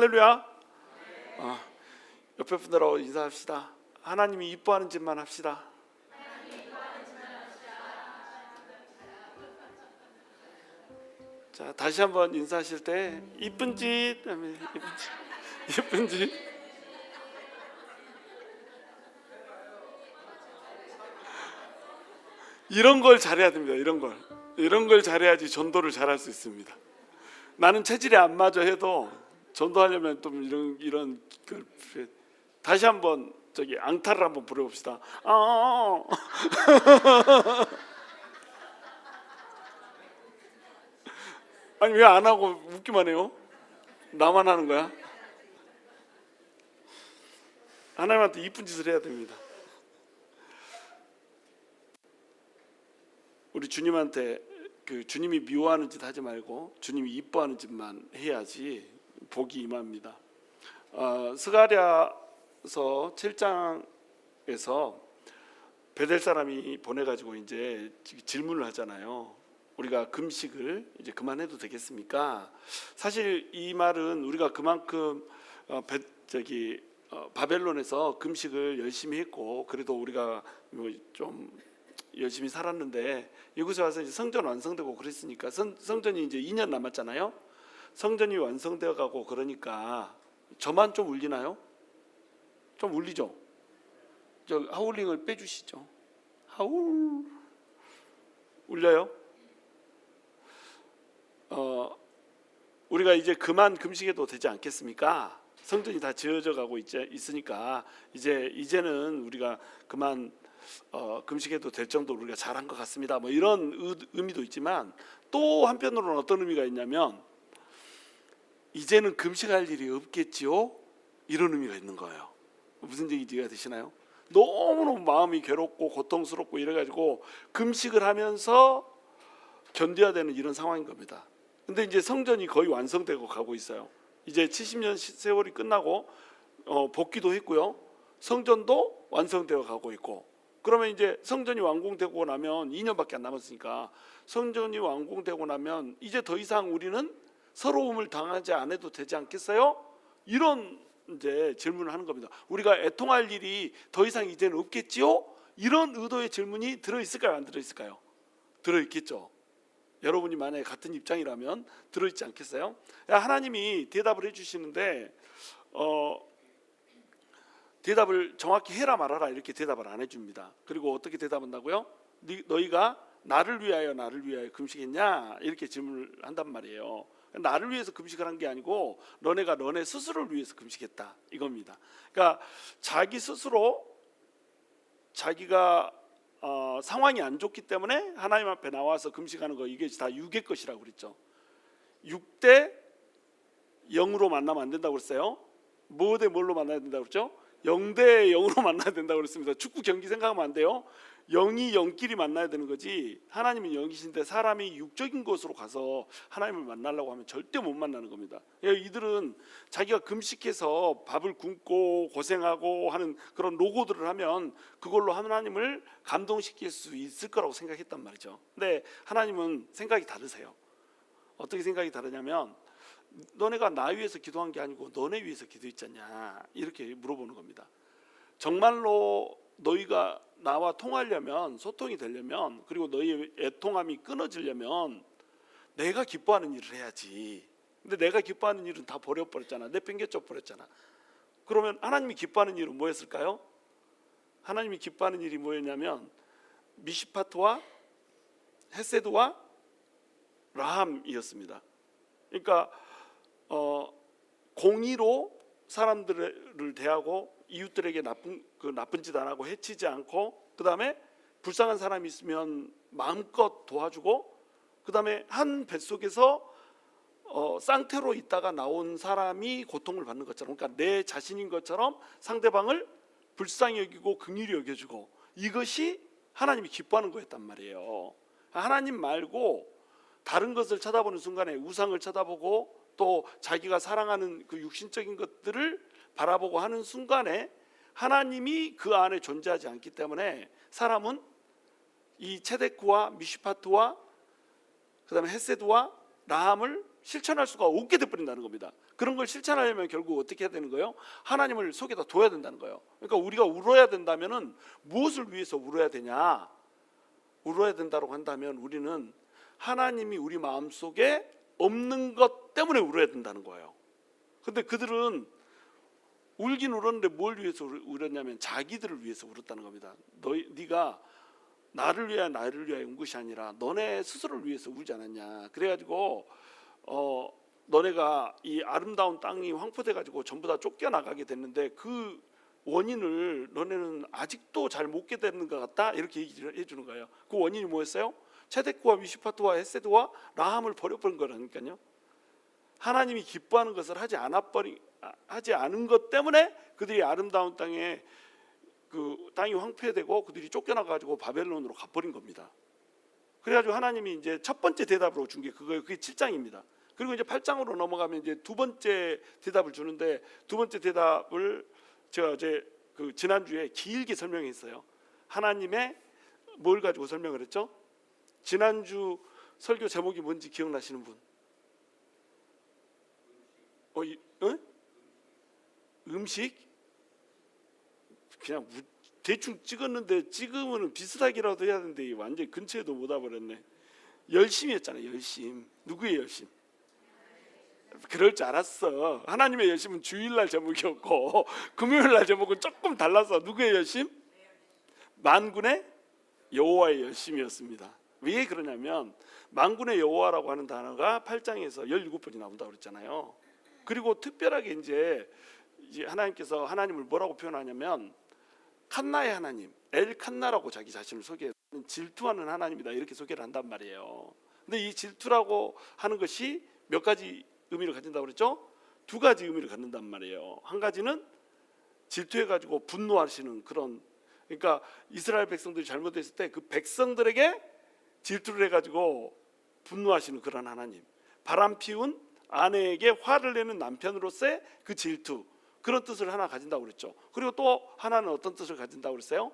할렐루야. 옆에 분들하고 인사합시다. 하나님이 이뻐하는 짓만 합시다. 자, 다시 한번 인사하실 때 이쁜 짓, 이쁜 짓. 이런 걸 잘해야 됩니다. 이런 걸 잘해야지 전도를 잘할 수 있습니다. 나는 체질이 안 맞아 해도 전도하려면 좀 이런 다시 한번 저기 앙탈을 한번 부려봅시다. 아니 왜 안 하고 웃기만 해요? 나만 하는 거야? 하나님한테 이쁜 짓을 해야 됩니다. 우리 주님한테 주님이 미워하는 짓 하지 말고 주님이 이뻐하는 짓만 해야지 복이 임합니다. 스가랴서 7장에서 베델 사람이 보내가지고 이제 질문을 하잖아요. 우리가 금식을 이제 그만해도 되겠습니까? 사실 이 말은 우리가 그만큼 바벨론에서 금식을 열심히 했고 그래도 우리가 좀 열심히 살았는데 이곳에 와서 이제 성전 완성되고 그랬으니까 성전이 이제 2년 남았잖아요. 성전이 완성되어 가고 그러니까 저만 좀 울리나요? 좀 울리죠? 저 하울링을 빼주시죠. 하울 울려요? 우리가 이제 그만 금식해도 되지 않겠습니까? 성전이 다 지어져 가고 있으니까 이제는 우리가 그만 금식해도 될 정도로 우리가 잘한 것 같습니다. 뭐 이런 의미도 있지만 또 한편으로는 어떤 의미가 있냐면 이제는 금식할 일이 없겠지요? 이런 의미가 있는 거예요. 무슨 얘기인지 이해가 되시나요? 너무너무 마음이 괴롭고 고통스럽고 이래가지고 금식을 하면서 견뎌야 되는 이런 상황인 겁니다. 근데 이제 성전이 거의 완성되고 가고 있어요. 이제 70년 세월이 끝나고 복귀도 했고요. 성전도 완성되어 가고 있고 그러면 이제 성전이 완공되고 나면 2년밖에 안 남았으니까 성전이 완공되고 나면 이제 더 이상 우리는 서러움을 당하지 않아도 되지 않겠어요? 이런 이제 질문을 하는 겁니다. 우리가 애통할 일이 더 이상 이제는 없겠지요? 이런 의도의 질문이 들어있을까요? 안 들어있을까요? 들어있겠죠. 여러분이 만약에 같은 입장이라면 들어있지 않겠어요? 하나님이 대답을 해주시는데 대답을 정확히 해라 말아라 이렇게 대답을 안 해줍니다. 그리고 어떻게 대답한다고요? 너희가 나를 위하여 금식했냐? 이렇게 질문을 한단 말이에요. 나를 위해서 금식을 한 게 아니고 너네가 너네 스스로를 위해서 금식했다 이겁니다. 그러니까 자기 스스로 자기가 상황이 안 좋기 때문에 하나님 앞에 나와서 금식하는 거 이게 다 육의 것이라고 그랬죠. 6대 0으로 만나면 안 된다고 그랬어요. 뭐 대 뭘로 만나야 된다고 그랬죠? 0대 0으로 만나야 된다고 그랬습니다. 축구 경기 생각하면 안 돼요. 0이 0끼리 만나야 되는 거지 하나님은 0이신데 사람이 육적인 것으로 가서 하나님을 만나려고 하면 절대 못 만나는 겁니다. 이들은 자기가 금식해서 밥을 굶고 고생하고 하는 그런 노고들을 하면 그걸로 하나님을 감동시킬 수 있을 거라고 생각했단 말이죠. 근데 하나님은 생각이 다르세요. 어떻게 생각이 다르냐면 너네가 나 위해서 기도한 게 아니고 너네 위해서 기도했지 않냐 이렇게 물어보는 겁니다. 정말로 너희가 나와 통하려면 소통이 되려면 그리고 너희의 애통함이 끊어지려면 내가 기뻐하는 일을 해야지. 근데 내가 기뻐하는 일은 다 버려버렸잖아. 내팽개쳐 버렸잖아. 그러면 하나님이 기뻐하는 일은 뭐였을까요? 하나님이 기뻐하는 일이 뭐였냐면 미시파트와 헤세드와 라함이었습니다. 그러니까 공의로 사람들을 대하고 이웃들에게 나쁜 짓 안 하고 해치지 않고 그 다음에 불쌍한 사람이 있으면 마음껏 도와주고 그 다음에 한 뱃속에서 쌍태로 있다가 나온 사람이 고통을 받는 것처럼 그러니까 내 자신인 것처럼 상대방을 불쌍히 여기고 긍휼히 여겨주고 이것이 하나님이 기뻐하는 거였단 말이에요. 하나님 말고 다른 것을 쳐다보는 순간에 우상을 쳐다보고 또 자기가 사랑하는 그 육신적인 것들을 바라보고 하는 순간에 하나님이 그 안에 존재하지 않기 때문에 사람은 이 체데크와 미시파트와 그 다음에 헤세드와 라함을 실천할 수가 없게 돼버린다는 겁니다. 그런 걸 실천하려면 결국 어떻게 해야 되는 거예요? 하나님을 속에다 둬야 된다는 거예요. 그러니까 우리가 울어야 된다면은 무엇을 위해서 울어야 되냐? 울어야 된다고 한다면 우리는 하나님이 우리 마음속에 없는 것 때문에 울어야 된다는 거예요. 근데 그들은 울긴 울었는데 뭘 위해서 울었냐면 자기들을 위해서 울었다는 겁니다. 네가 나를 위하여 운 것이 아니라 너네 스스로를 위해서 울지 않았냐. 그래가지고 너네가 이 아름다운 땅이 황폐돼 가지고 전부 다 쫓겨나가게 됐는데 그 원인을 너네는 아직도 잘 못 깨닫는 것 같다, 이렇게 얘기를 해주는 거예요. 그 원인이 뭐였어요? 체데크와 미슈파트와 헤세드와 라함을 버려버린 거라니까요. 하나님이 기뻐하는 것을 하지 않은 것 때문에 그들이 아름다운 땅에 그 땅이 황폐되고 그들이 쫓겨나가지고 바벨론으로 가버린 겁니다. 그래가지고 하나님이 이제 첫 번째 대답으로 준 게 그거예요. 그게 7장입니다. 그리고 이제 8장으로 넘어가면 이제 두 번째 대답을 주는데, 두 번째 대답을 제가 어제 그 지난주에 길게 설명했어요. 하나님의 뭘 가지고 설명을 했죠? 지난주 설교 제목이 뭔지 기억나시는 분? 음식? 그냥 대충 찍었는데 찍으면 비슷하기라도 해야 되는데 완전히 근처에도 못 와버렸네. 열심이었잖아요. 열심. 누구의 열심? 그럴 줄 알았어. 하나님의 열심은 주일날 제목이었고 금요일날 제목은 조금 달라서 누구의 열심? 만군의 여호와의 열심이었습니다. 왜 그러냐면 만군의 여호와라고 하는 단어가 8장에서 17번이 나온다고 그랬잖아요. 그리고 특별하게 이제 하나님께서 하나님을 뭐라고 표현하냐면 칸나의 하나님, 엘 칸나라고 자기 자신을 소개해요. 질투하는 하나님이다, 이렇게 소개를 한단 말이에요. 근데 이 질투라고 하는 것이 몇 가지 의미를 가진다고 그랬죠? 두 가지 의미를 갖는단 말이에요. 한 가지는 질투해가지고 분노하시는 그런, 그러니까 이스라엘 백성들이 잘못했을 때 그 백성들에게 질투를 해가지고 분노하시는 그런 하나님, 바람 피운 아내에게 화를 내는 남편으로서의 그 질투, 그런 뜻을 하나 가진다고 그랬죠. 그리고 또 하나는 어떤 뜻을 가진다고 그랬어요?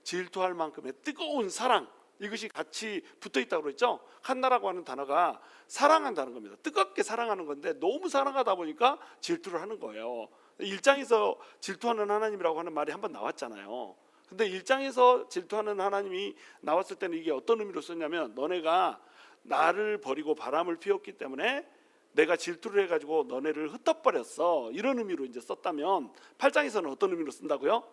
질투할 만큼의 뜨거운 사랑, 이것이 같이 붙어 있다고 그랬죠. 칸나라고 하는 단어가 사랑한다는 겁니다. 뜨겁게 사랑하는 건데 너무 사랑하다 보니까 질투를 하는 거예요. 1장에서 질투하는 하나님이라고 하는 말이 한번 나왔잖아요. 근데 1장에서 질투하는 하나님이 나왔을 때는 이게 어떤 의미로 썼냐면, 너네가 나를 버리고 바람을 피웠기 때문에 내가 질투를 해가지고 너네를 흩어버렸어, 이런 의미로 이제 썼다면, 8장에서는 어떤 의미로 쓴다고요?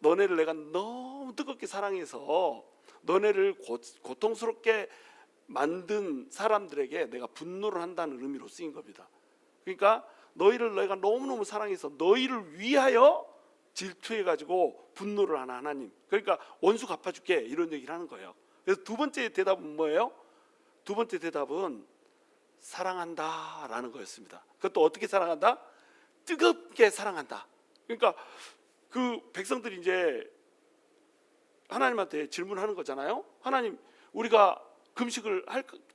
너네를 내가 너무 뜨겁게 사랑해서 너네를 고통스럽게 만든 사람들에게 내가 분노를 한다는 의미로 쓰인 겁니다. 그러니까 너희를 내가 너무너무 사랑해서 너희를 위하여 질투해가지고 분노를 하는 하나님, 그러니까 원수 갚아줄게, 이런 얘기를 하는 거예요. 그래서 두 번째 대답은 뭐예요? 두 번째 대답은 사랑한다 라는 거였습니다. 그것도 어떻게 사랑한다? 뜨겁게 사랑한다. 그러니까 그 백성들이 이제 하나님한테 질문하는 거잖아요. 하나님, 우리가 금식을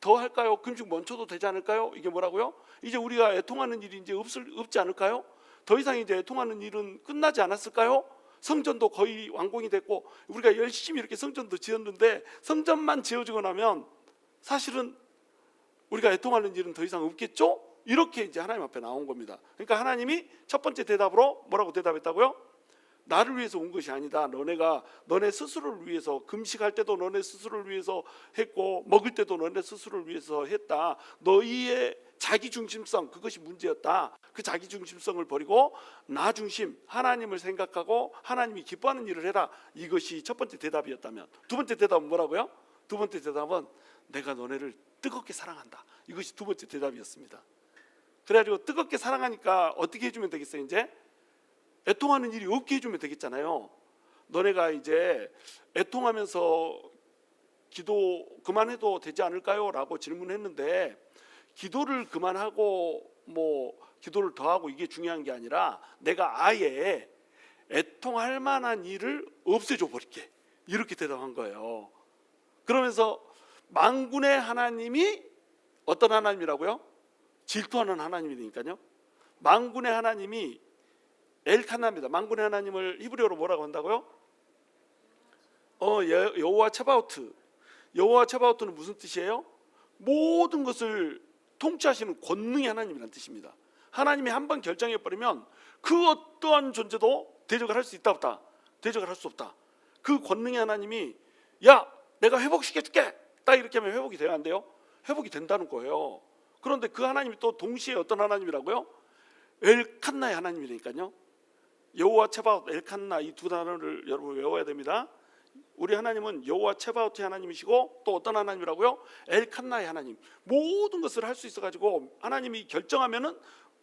더 할까요? 금식 멈춰도 되지 않을까요? 이게 뭐라고요? 이제 우리가 애통하는 일이 이제 없지 않을까요? 더 이상 이제 애통하는 일은 끝나지 않았을까요? 성전도 거의 완공이 됐고 우리가 열심히 이렇게 성전도 지었는데 성전만 지어지고 나면 사실은 우리가 애통하는 일은 더 이상 없겠죠? 이렇게 이제 하나님 앞에 나온 겁니다. 그러니까 하나님이 첫 번째 대답으로 뭐라고 대답했다고요? 나를 위해서 온 것이 아니다. 너네가 너네 스스로를 위해서, 금식할 때도 너네 스스로를 위해서 했고 먹을 때도 너네 스스로를 위해서 했다. 너희의 자기중심성, 그것이 문제였다. 그 자기중심성을 버리고 나 중심, 하나님을 생각하고 하나님이 기뻐하는 일을 해라. 이것이 첫 번째 대답이었다면, 두 번째 대답은 뭐라고요? 두 번째 대답은 내가 너네를 뜨겁게 사랑한다. 이것이 두 번째 대답이었습니다. 그래가지고 뜨겁게 사랑하니까 어떻게 해주면 되겠어요? 이제 애통하는 일이 없게 해주면 되겠잖아요. 너네가 이제 애통하면서 기도 그만해도 되지 않을까요? 라고 질문했는데, 기도를 그만하고 뭐 기도를 더하고 이게 중요한 게 아니라 내가 아예 애통할 만한 일을 없애줘 버릴게, 이렇게 대답한 거예요. 그러면서 만군의 하나님이 어떤 하나님이라고요? 질투하는 하나님이니까요. 만군의 하나님이 엘카나입니다. 만군의 하나님을 히브리어로 뭐라고 한다고요? 여호와 차바오트. 여호와 차바오트는 무슨 뜻이에요? 모든 것을 통치하시는 권능의 하나님이라는 뜻입니다. 하나님이 한번 결정해 버리면 그 어떠한 존재도 대적을 할 수 있다 없다? 대적을 할 수 없다. 그 권능의 하나님이 야 내가 회복시켜줄게 딱 이렇게 하면 회복이 돼야 안 돼요? 회복이 된다는 거예요. 그런데 그 하나님이 또 동시에 어떤 하나님이라고요? 엘칸나의 하나님이니까요. 여호와 체바옷, 엘칸나 이 두 단어를 여러분 외워야 됩니다. 우리 하나님은 여호와 체바옷의 하나님이시고 또 어떤 하나님이라고요? 엘칸나의 하나님. 모든 것을 할 수 있어가지고 하나님이 결정하면은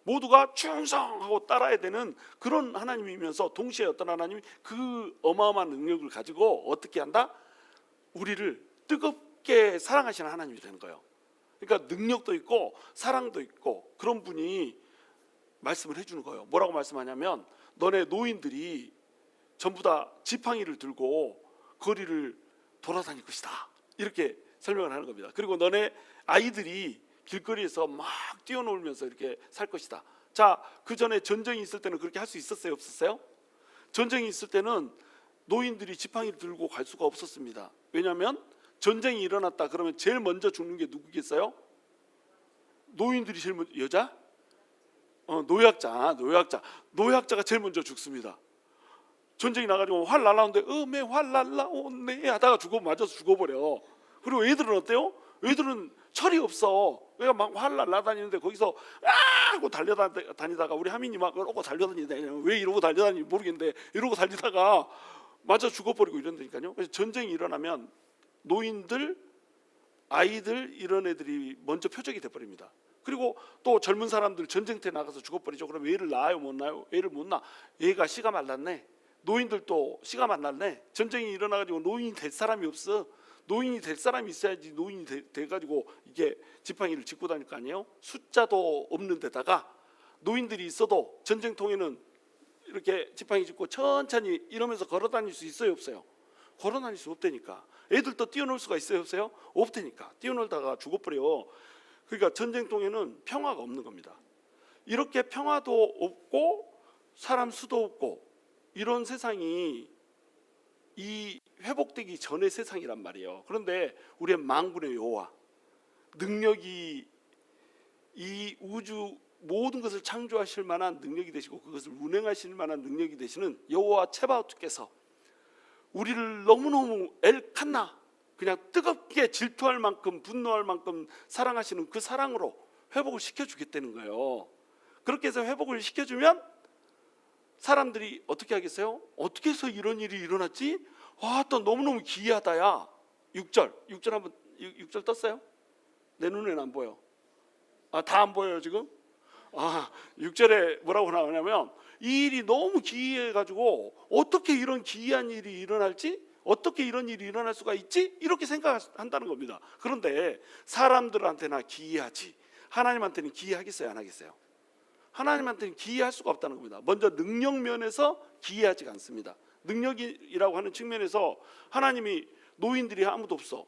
모두가 충성하고 따라야 되는 그런 하나님이면서 동시에 어떤 하나님이 그 어마어마한 능력을 가지고 어떻게 한다? 우리를 뜨겁게 사랑하시는 하나님이 되는 거예요. 그러니까 능력도 있고 사랑도 있고 그런 분이 말씀을 해주는 거예요. 뭐라고 말씀하냐면 너네 노인들이 전부 다 지팡이를 들고 거리를 돌아다닐 것이다 이렇게 설명을 하는 겁니다. 그리고 너네 아이들이 길거리에서 막 뛰어놀면서 이렇게 살 것이다. 자, 그 전에 전쟁이 있을 때는 그렇게 할 수 있었어요? 없었어요? 전쟁이 있을 때는 노인들이 지팡이를 들고 갈 수가 없었습니다. 왜냐하면 전쟁이 일어났다 그러면 제일 먼저 죽는 게 누구겠어요? 노인들이 제일 먼저. 여자? 노약자가 제일 먼저 죽습니다. 전쟁이 나가지고 활 날라오는데 음에 활 날라오네 하다가 맞아서 죽어버려. 그리고 애들은 어때요? 애들은 철이 없어. 그러니까 막 활 날라다니는데 거기서 하고 달려다니다가 우리 하민이 막 이러고 달려다니다. 왜 이러고 달려다니는지 모르겠는데 이러고 달리다가 맞아 죽어버리고 이런다니까요. 그래서 전쟁이 일어나면 노인들, 아이들 이런 애들이 먼저 표적이 돼버립니다. 그리고 또 젊은 사람들 전쟁터에 나가서 죽어버리죠. 그럼 애를 낳아요 못 낳아요? 애를 못 낳아. 애가 씨가 말랐네. 노인들도 씨가 말랐네. 전쟁이 일어나가지고 노인이 될 사람이 없어. 노인이 될 사람이 있어야지 노인이 돼가지고 이게 지팡이를 짚고 다닐 거 아니에요? 숫자도 없는 데다가 노인들이 있어도 전쟁통에는 이렇게 지팡이 짚고 천천히 이러면서 걸어 다닐 수 있어요 없어요? 걸어 다닐 수 없다니까. 애들도 뛰어놀 수가 있어요 없어요? 없다니까. 뛰어놀다가 죽어버려. 그러니까 전쟁통에는 평화가 없는 겁니다. 이렇게 평화도 없고 사람 수도 없고 이런 세상이 이 회복되기 전의 세상이란 말이에요. 그런데 우리의 만군의 여호와, 능력이 이 우주 모든 것을 창조하실 만한 능력이 되시고 그것을 운행하실 만한 능력이 되시는 여호와 체바오트께서 우리를 너무너무 엘칸나 그냥 뜨겁게 질투할 만큼 분노할 만큼 사랑하시는 그 사랑으로 회복을 시켜주겠다는 거예요. 그렇게 해서 회복을 시켜주면 사람들이 어떻게 하겠어요? 어떻게 해서 이런 일이 일어났지? 와, 또 너무너무 기이하다야. 6절 한번 6절 떴어요? 내 눈에는 안 보여. 다 안 보여요 지금? 6절에 뭐라고 나오냐면 이 일이 너무 기이해가지고 어떻게 이런 기이한 일이 일어날지, 어떻게 이런 일이 일어날 수가 있지? 이렇게 생각한다는 겁니다. 그런데 사람들한테나 기이하지 하나님한테는 기이하겠어요 안 하겠어요? 하나님한테는 기이할 수가 없다는 겁니다. 먼저 능력 면에서 기이하지가 않습니다. 능력이라고 하는 측면에서 하나님이 노인들이 아무도 없어.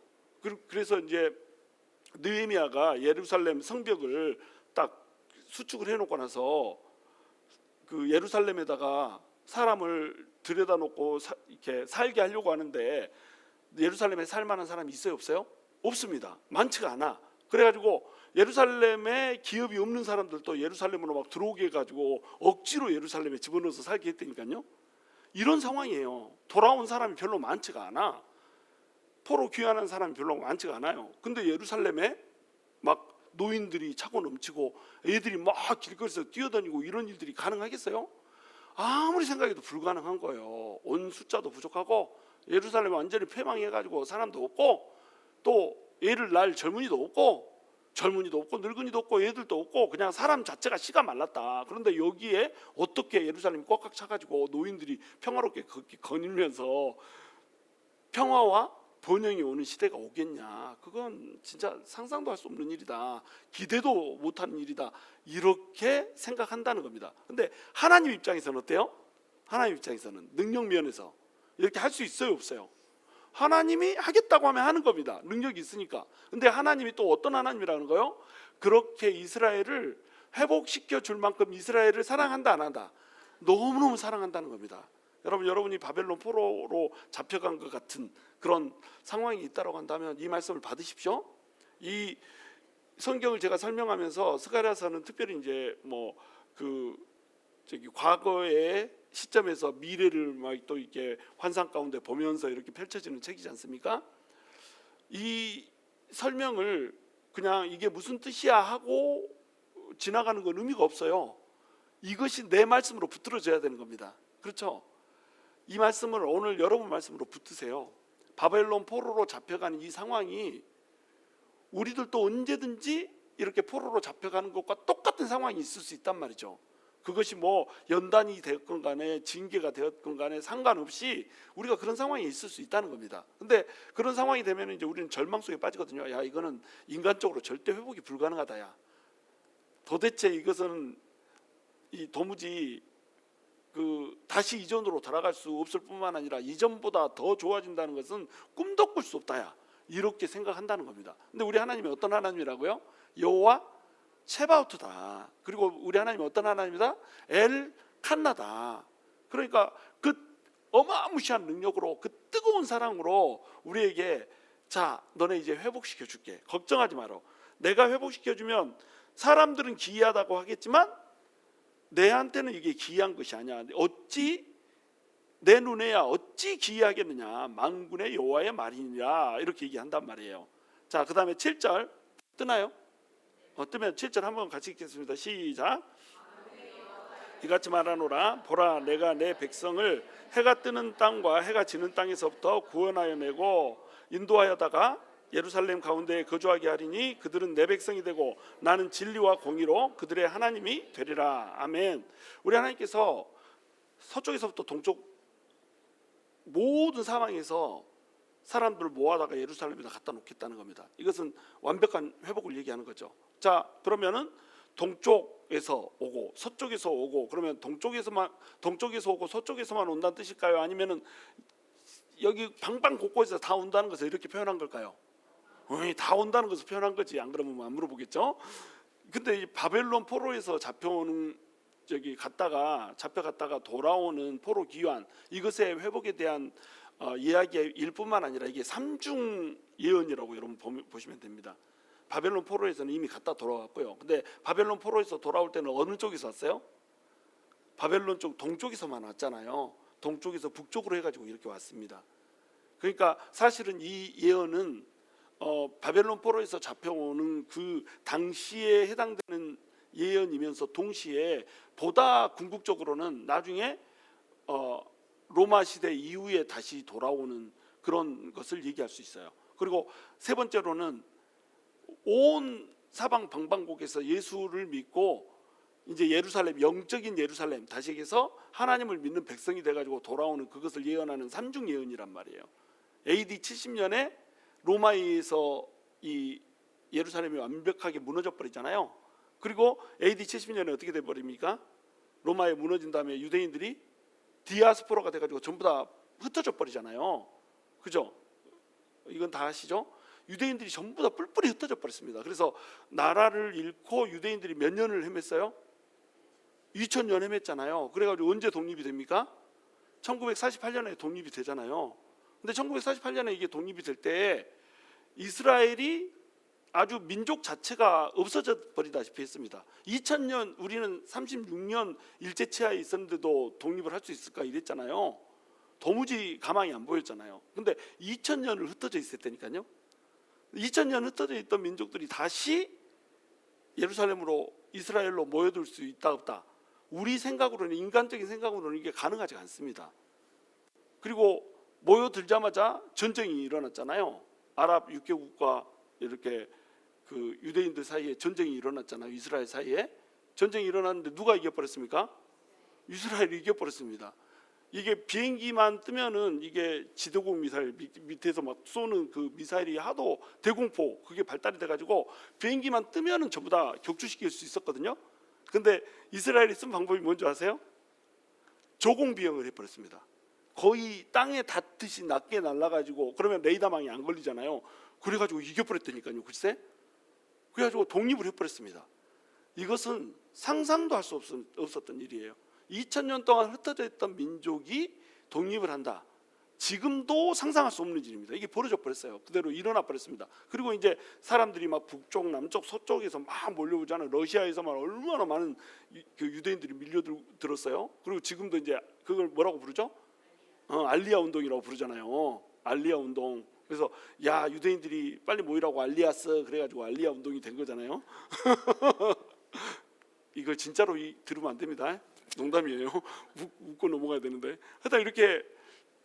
그래서 이제 느헤미야가 예루살렘 성벽을 딱 수축을 해놓고 나서 그 예루살렘에다가 사람을 들여다 놓고 이렇게 살게 하려고 하는데 예루살렘에 살 만한 사람이 있어요 없어요? 없습니다. 많지가 않아. 그래가지고 예루살렘에 기업이 없는 사람들도 예루살렘으로 막 들어오게 해가지고 억지로 예루살렘에 집어넣어서 살게 했다니까요. 이런 상황이에요. 돌아온 사람이 별로 많지가 않아. 포로 귀환한 사람이 별로 많지가 않아요. 근데 예루살렘에 막 노인들이 차고 넘치고 애들이 막 길거리에서 뛰어다니고 이런 일들이 가능하겠어요? 아무리 생각해도 불가능한 거예요. 온 숫자도 부족하고 예루살렘 완전히 폐망해가지고 사람도 없고 또 애를 낳을 젊은이도 없고 늙은이도 없고 애들도 없고 그냥 사람 자체가 씨가 말랐다. 그런데 여기에 어떻게 예루살렘이 꽉꽉 차가지고 노인들이 평화롭게 거닐면서 평화와 번영이 오는 시대가 오겠냐. 그건 진짜 상상도 할 수 없는 일이다. 기대도 못하는 일이다. 이렇게 생각한다는 겁니다. 근데 하나님 입장에서는 어때요? 하나님 입장에서는 능력 면에서 이렇게 할 수 있어요 없어요? 하나님이 하겠다고 하면 하는 겁니다. 능력이 있으니까. 근데 하나님이 또 어떤 하나님이라는 거요? 그렇게 이스라엘을 회복시켜 줄 만큼 이스라엘을 사랑한다 안 한다? 너무너무 사랑한다는 겁니다. 여러분이 바벨론 포로로 잡혀간 것 같은 그런 상황이 있다고 한다면 이 말씀을 받으십시오. 이 성경을 제가 설명하면서 스가랴서는 특별히 이제 과거의 시점에서 미래를 막 또 이렇게 환상 가운데 보면서 이렇게 펼쳐지는 책이지 않습니까? 이 설명을 그냥 이게 무슨 뜻이야 하고 지나가는 건 의미가 없어요. 이것이 내 말씀으로 붙들어져야 되는 겁니다. 그렇죠? 이 말씀을 오늘 여러분 말씀으로 붙드세요. 바벨론 포로로 잡혀가는 이 상황이 우리들도 언제든지 이렇게 포로로 잡혀가는 것과 똑같은 상황이 있을 수 있단 말이죠. 그것이 연단이 되었건 간에 징계가 되었건 간에 상관없이 우리가 그런 상황이 있을 수 있다는 겁니다. 근데 그런 상황이 되면 이제 우리는 절망 속에 빠지거든요. 야, 이거는 인간적으로 절대 회복이 불가능하다. 야, 도대체 이것은 도무지 다시 이전으로 돌아갈 수 없을 뿐만 아니라 이전보다 더 좋아진다는 것은 꿈도 꿀 수 없다. 야, 이렇게 생각한다는 겁니다. 근데 우리 하나님이 어떤 하나님이라고요? 여호와 체바오트다. 그리고 우리 하나님이 어떤 하나님이다? 엘 칸나다. 그러니까 그 어마무시한 능력으로, 그 뜨거운 사랑으로 우리에게, 자, 너네 이제 회복시켜 줄게. 걱정하지 마라. 내가 회복시켜 주면 사람들은 기이하다고 하겠지만 내한테는 이게 기이한 것이 아니야. 어찌 내 눈에야 어찌 기이하겠느냐. 만군의 여호와의 말이니라. 이렇게 얘기한단 말이에요. 자, 그 다음에 7절 뜨나요? 뜨면 7절 한번 같이 읽겠습니다. 시작. 이같이 말하노라. 보라, 내가 내 백성을 해가 뜨는 땅과 해가 지는 땅에서부터 구원하여 내고 인도하여다가 예루살렘 가운데에 거주하게 하리니 그들은 내 백성이 되고 나는 진리와 공의로 그들의 하나님이 되리라. 아멘. 우리 하나님께서 서쪽에서부터 동쪽 모든 상황에서 사람들을 모아다가 예루살렘에다 갖다 놓겠다는 겁니다. 이것은 완벽한 회복을 얘기하는 거죠. 자, 그러면은 동쪽에서 오고 서쪽에서 오고, 그러면 동쪽에서 오고 서쪽에서만 온다는 뜻일까요? 아니면은 여기 방방 곳곳에서 다 온다는 것을 이렇게 표현한 걸까요? 다 온다는 것을 표현한 거지. 안 그러면 안 물어보겠죠. 근데 이 바벨론 포로에서 잡혀오는 잡혀갔다가 돌아오는 포로 귀환, 이것의 회복에 대한 이야기일 뿐만 아니라 이게 삼중 예언이라고 여러분 보시면 됩니다. 바벨론 포로에서는 이미 갔다 돌아왔고요. 근데 바벨론 포로에서 돌아올 때는 어느 쪽에서 왔어요? 바벨론 쪽 동쪽에서만 왔잖아요. 동쪽에서 북쪽으로 해가지고 이렇게 왔습니다. 그러니까 사실은 이 예언은 바벨론 포로에서 잡혀오는 그 당시에 해당되는 예언이면서 동시에 보다 궁극적으로는 나중에 로마 시대 이후에 다시 돌아오는 그런 것을 얘기할 수 있어요. 그리고 세 번째로는 온 사방 방방곡에서 예수를 믿고 이제 예루살렘, 영적인 예루살렘, 다시 얘기해서 하나님을 믿는 백성이 돼가지고 돌아오는 그것을 예언하는 삼중 예언이란 말이에요. AD 70년에 로마에 의해서 이 예루살렘이 완벽하게 무너져 버리잖아요. 그리고 AD 70년에 어떻게 돼 버립니까? 로마에 무너진 다음에 유대인들이 디아스포라가 돼가지고 전부 다 흩어져 버리잖아요. 그죠? 이건 다 아시죠? 유대인들이 전부 다 뿔뿔이 흩어져 버렸습니다. 그래서 나라를 잃고 유대인들이 몇 년을 헤맸어요? 2000년 헤맸잖아요. 그래가지고 언제 독립이 됩니까? 1948년에 독립이 되잖아요. 근데 1948년에 이게 독립이 될 때 이스라엘이 아주 민족 자체가 없어져 버리다시피 했습니다. 2000년 우리는 36년 일제치하에 있었는데도 독립을 할 수 있을까 이랬잖아요. 도무지 가망이 안 보였잖아요. 근데 2000년을 흩어져 있을 때니까요. 2000년 흩어져 있던 민족들이 다시 예루살렘으로, 이스라엘로 모여들 수 있다 없다. 우리 생각으로는, 인간적인 생각으로는 이게 가능하지 않습니다. 그리고 모여들자마자 전쟁이 일어났잖아요. 아랍 6개국과 이렇게 그 유대인들 사이에 전쟁이 일어났잖아요. 이스라엘 사이에 전쟁이 일어났는데 누가 이겨버렸습니까? 이스라엘이 이겨버렸습니다. 이게 비행기만 뜨면은 이게 지도국 미사일 밑에서 막 쏘는 그 미사일이 하도 대공포 그게 발달이 돼가지고 비행기만 뜨면은 전부 다 격추시킬 수 있었거든요. 근데 이스라엘이 쓴 방법이 뭔지 아세요? 조공 비행을 해버렸습니다. 거의 땅에 닿듯이 낮게 날아가지고, 그러면 레이더망이 안 걸리잖아요. 그래가지고 이겨버렸다니까요. 글쎄. 그래가지고 독립을 해버렸습니다. 이것은 상상도 할 수 없었던 일이에요. 2000년 동안 흩어져 있던 민족이 독립을 한다. 지금도 상상할 수 없는 일입니다. 이게 벌어져 버렸어요. 그대로 일어나 버렸습니다. 그리고 이제 사람들이 막 북쪽, 남쪽, 서쪽에서 막 몰려오잖아요. 러시아에서만 얼마나 많은 그 유대인들이 밀려들었어요. 그리고 지금도 이제 그걸 뭐라고 부르죠? 알리아 운동이라고 부르잖아요. 알리아 운동. 그래서 야, 유대인들이 빨리 모이라고 알리아스 그래가지고 알리아 운동이 된 거잖아요. 이거 진짜로 들으면 안 됩니다. 농담이에요. 웃고 넘어가야 되는데. 하여튼 이렇게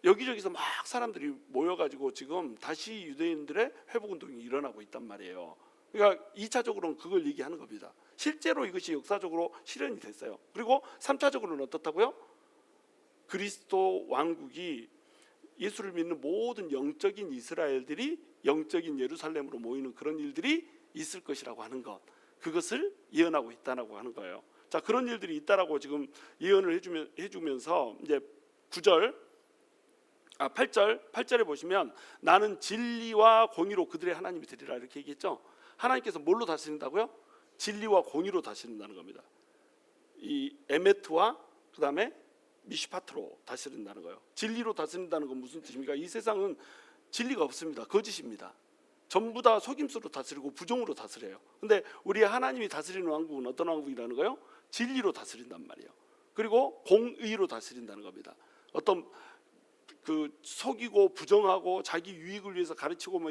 여기저기서 막 사람들이 모여가지고 지금 다시 유대인들의 회복운동이 일어나고 있단 말이에요. 그러니까 2차적으로는 그걸 얘기하는 겁니다. 실제로 이것이 역사적으로 실현이 됐어요. 그리고 3차적으로는 어떻다고요? 그리스도 왕국이 예수를 믿는 모든 영적인 이스라엘들이 영적인 예루살렘으로 모이는 그런 일들이 있을 것이라고 하는 것, 그것을 예언하고 있다라고 하는 거예요. 자, 그런 일들이 있다라고 지금 예언을 해주면서 이제 8절에 보시면 나는 진리와 공의로 그들의 하나님이 되리라 이렇게 얘기했죠. 하나님께서 뭘로 다스린다고요? 진리와 공의로 다스린다는 겁니다. 이 에메트와 그 다음에 미시파트로 다스린다는 거예요. 진리로 다스린다는 건 무슨 뜻입니까? 이 세상은 진리가 없습니다. 거짓입니다. 전부 다 속임수로 다스리고 부정으로 다스려요. 근데 우리 하나님이 다스리는 왕국은 어떤 왕국이라는 거예요? 진리로 다스린단 말이에요. 그리고 공의로 다스린다는 겁니다. 어떤 그 속이고 부정하고 자기 유익을 위해서 가르치고